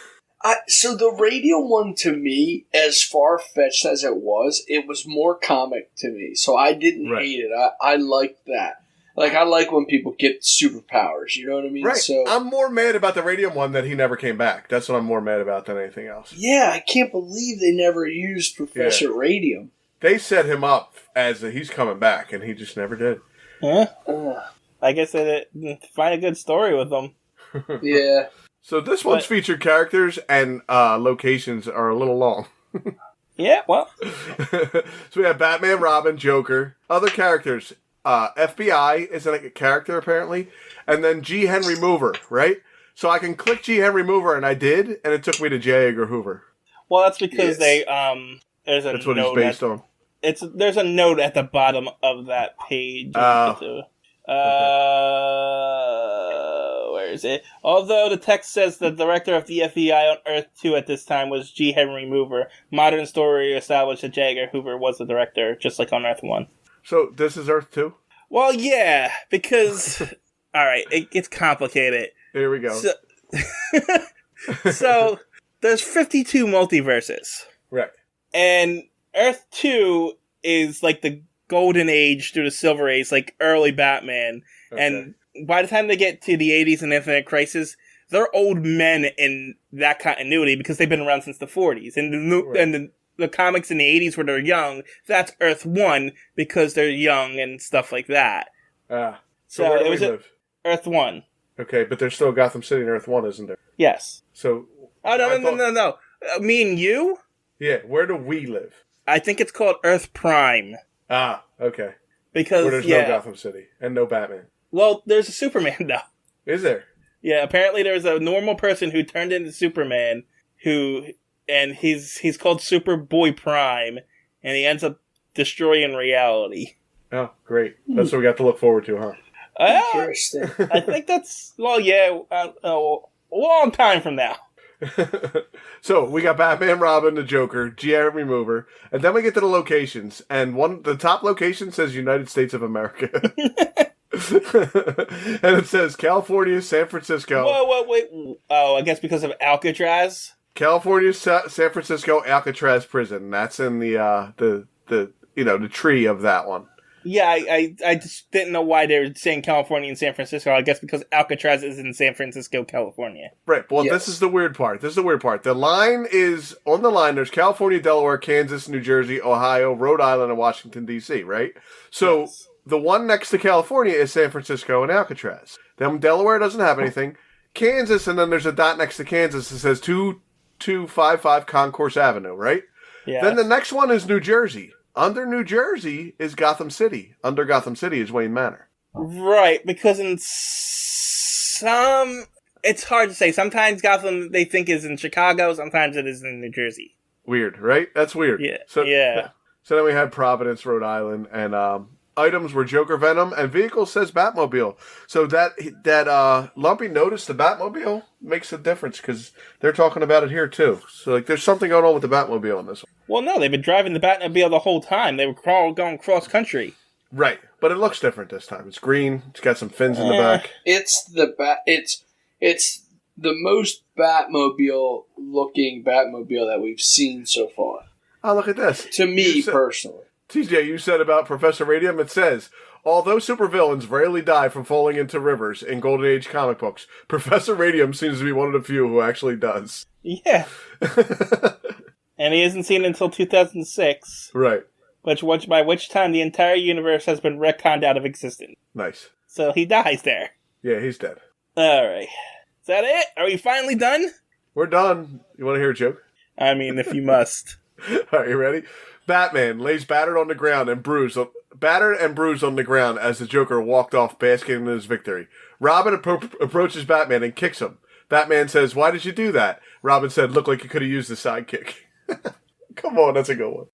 So the Radium one, to me, as far-fetched as it was more comic to me. So I didn't hate it. I liked that. Like, I like when people get superpowers, you know what I mean? Right. So, I'm more mad about the Radium one that he never came back. That's what I'm more mad about than anything else. Yeah, I can't believe they never used Professor Radium. They set him up as he's coming back, and he just never did. Huh? I guess they didn't find a good story with them. Yeah. So this one's featured characters and locations are a little long. Yeah, well. So we have Batman, Robin, Joker, other characters. FBI is like a character apparently, and then G. Henry Mover, right? So I can click G. Henry Mover, and I did, and it took me to J. Edgar Hoover. Well, that's because there's a that's what note he's based on. There's a note at the bottom of that page. Where is it? Although the text says the director of the FBI on Earth 2 at this time was G. Henry Mover, modern story established that J. Edgar Hoover was the director, just like on Earth 1. So this is Earth 2? Well, yeah, because... Alright, it gets complicated. Here we go. So there's 52 multiverses. Right. And Earth 2 is like the golden age through the silver age, like early Batman. Okay. And by the time they get to the 80s and Infinite Crisis, they're old men in that continuity because they've been around since the 40s. And the comics in the 80s where they're young, that's Earth 1 because they're young and stuff like that. So where do we live? Earth 1. Okay, but there's still Gotham City in Earth 1, isn't there? Yes. So... Oh, no. Me and you? Yeah, where do we live? I think it's called Earth Prime. Ah, okay. Because, where there's no Gotham City and no Batman. Well, there's a Superman, though. Is there? Yeah, apparently there's a normal person who turned into Superman and he's called Superboy Prime, and he ends up destroying reality. Oh, great. That's what we got to look forward to, huh? Interesting. I think that's, a long time from now. So we got Batman, Robin, the Joker, G. Henry Mover, and then we get to the locations, and the top location says United States of America. And it says California, San Francisco. Whoa, wait. Oh, I guess because of Alcatraz? California, San Francisco, Alcatraz prison. That's in the tree of that one. Yeah, I just didn't know why they were saying California and San Francisco. I guess because Alcatraz is in San Francisco, California. Right. Well, yes. This is the weird part. The line is, on the line, there's California, Delaware, Kansas, New Jersey, Ohio, Rhode Island, and Washington, D.C., right? So the one next to California is San Francisco and Alcatraz. Then Delaware doesn't have anything. Kansas, and then there's a dot next to Kansas that says 2255 Concourse Avenue, right? Yeah. Then the next one is New Jersey. Under New Jersey is Gotham City. Under Gotham City is Wayne Manor. Right, because in it's hard to say. Sometimes Gotham they think is in Chicago, sometimes it is in New Jersey. Weird, right? That's weird. Yeah. So then we had Providence, Rhode Island, and items were Joker Venom, and vehicles says Batmobile. So that Lumpy noticed the Batmobile makes a difference because they're talking about it here too. So there's something going on with the Batmobile in this one. Well, no, they've been driving the Batmobile the whole time. They were going cross country. Right, but it looks different this time. It's green. It's got some fins in the back. It's the most Batmobile-looking Batmobile that we've seen so far. Oh, look at this. To me, personally. TJ, you said about Professor Radium, it says, although supervillains rarely die from falling into rivers in Golden Age comic books, Professor Radium seems to be one of the few who actually does. Yeah. And he isn't seen until 2006. Right. By which time the entire universe has been retconned out of existence. Nice. So he dies there. Yeah, he's dead. Alright. Is that it? Are we finally done? We're done. You want to hear a joke? I mean, if you must. Are you ready? Batman lays battered and bruised on the ground as the Joker walked off basking in his victory. Robin approaches Batman and kicks him. Batman says, "Why did you do that?" Robin said, "Looked like you could have used the sidekick." Come on, that's a good one.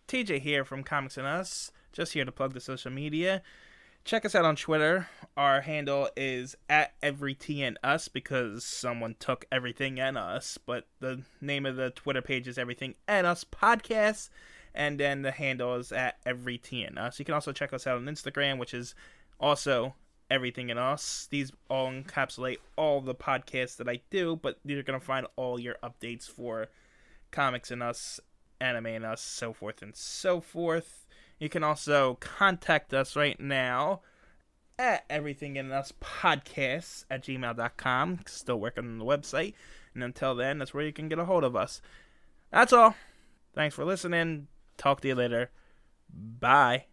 TJ here from Comics and Us, just here to plug the social media. Check us out on Twitter. Our handle is @EveryTNUs because someone took everything and us, but the name of the Twitter page is Everything and Us Podcast, and then the handle is @EveryTNUs. You can also check us out on Instagram, which is also Everything and Us. These all encapsulate all the podcasts that I do, but you're going to find all your updates for Comics and Us, Anime and Us, so forth and so forth. You can also contact us right now at everythinginUspodcasts@gmail.com. Still working on the website. And until then, that's where you can get a hold of us. That's all. Thanks for listening. Talk to you later. Bye.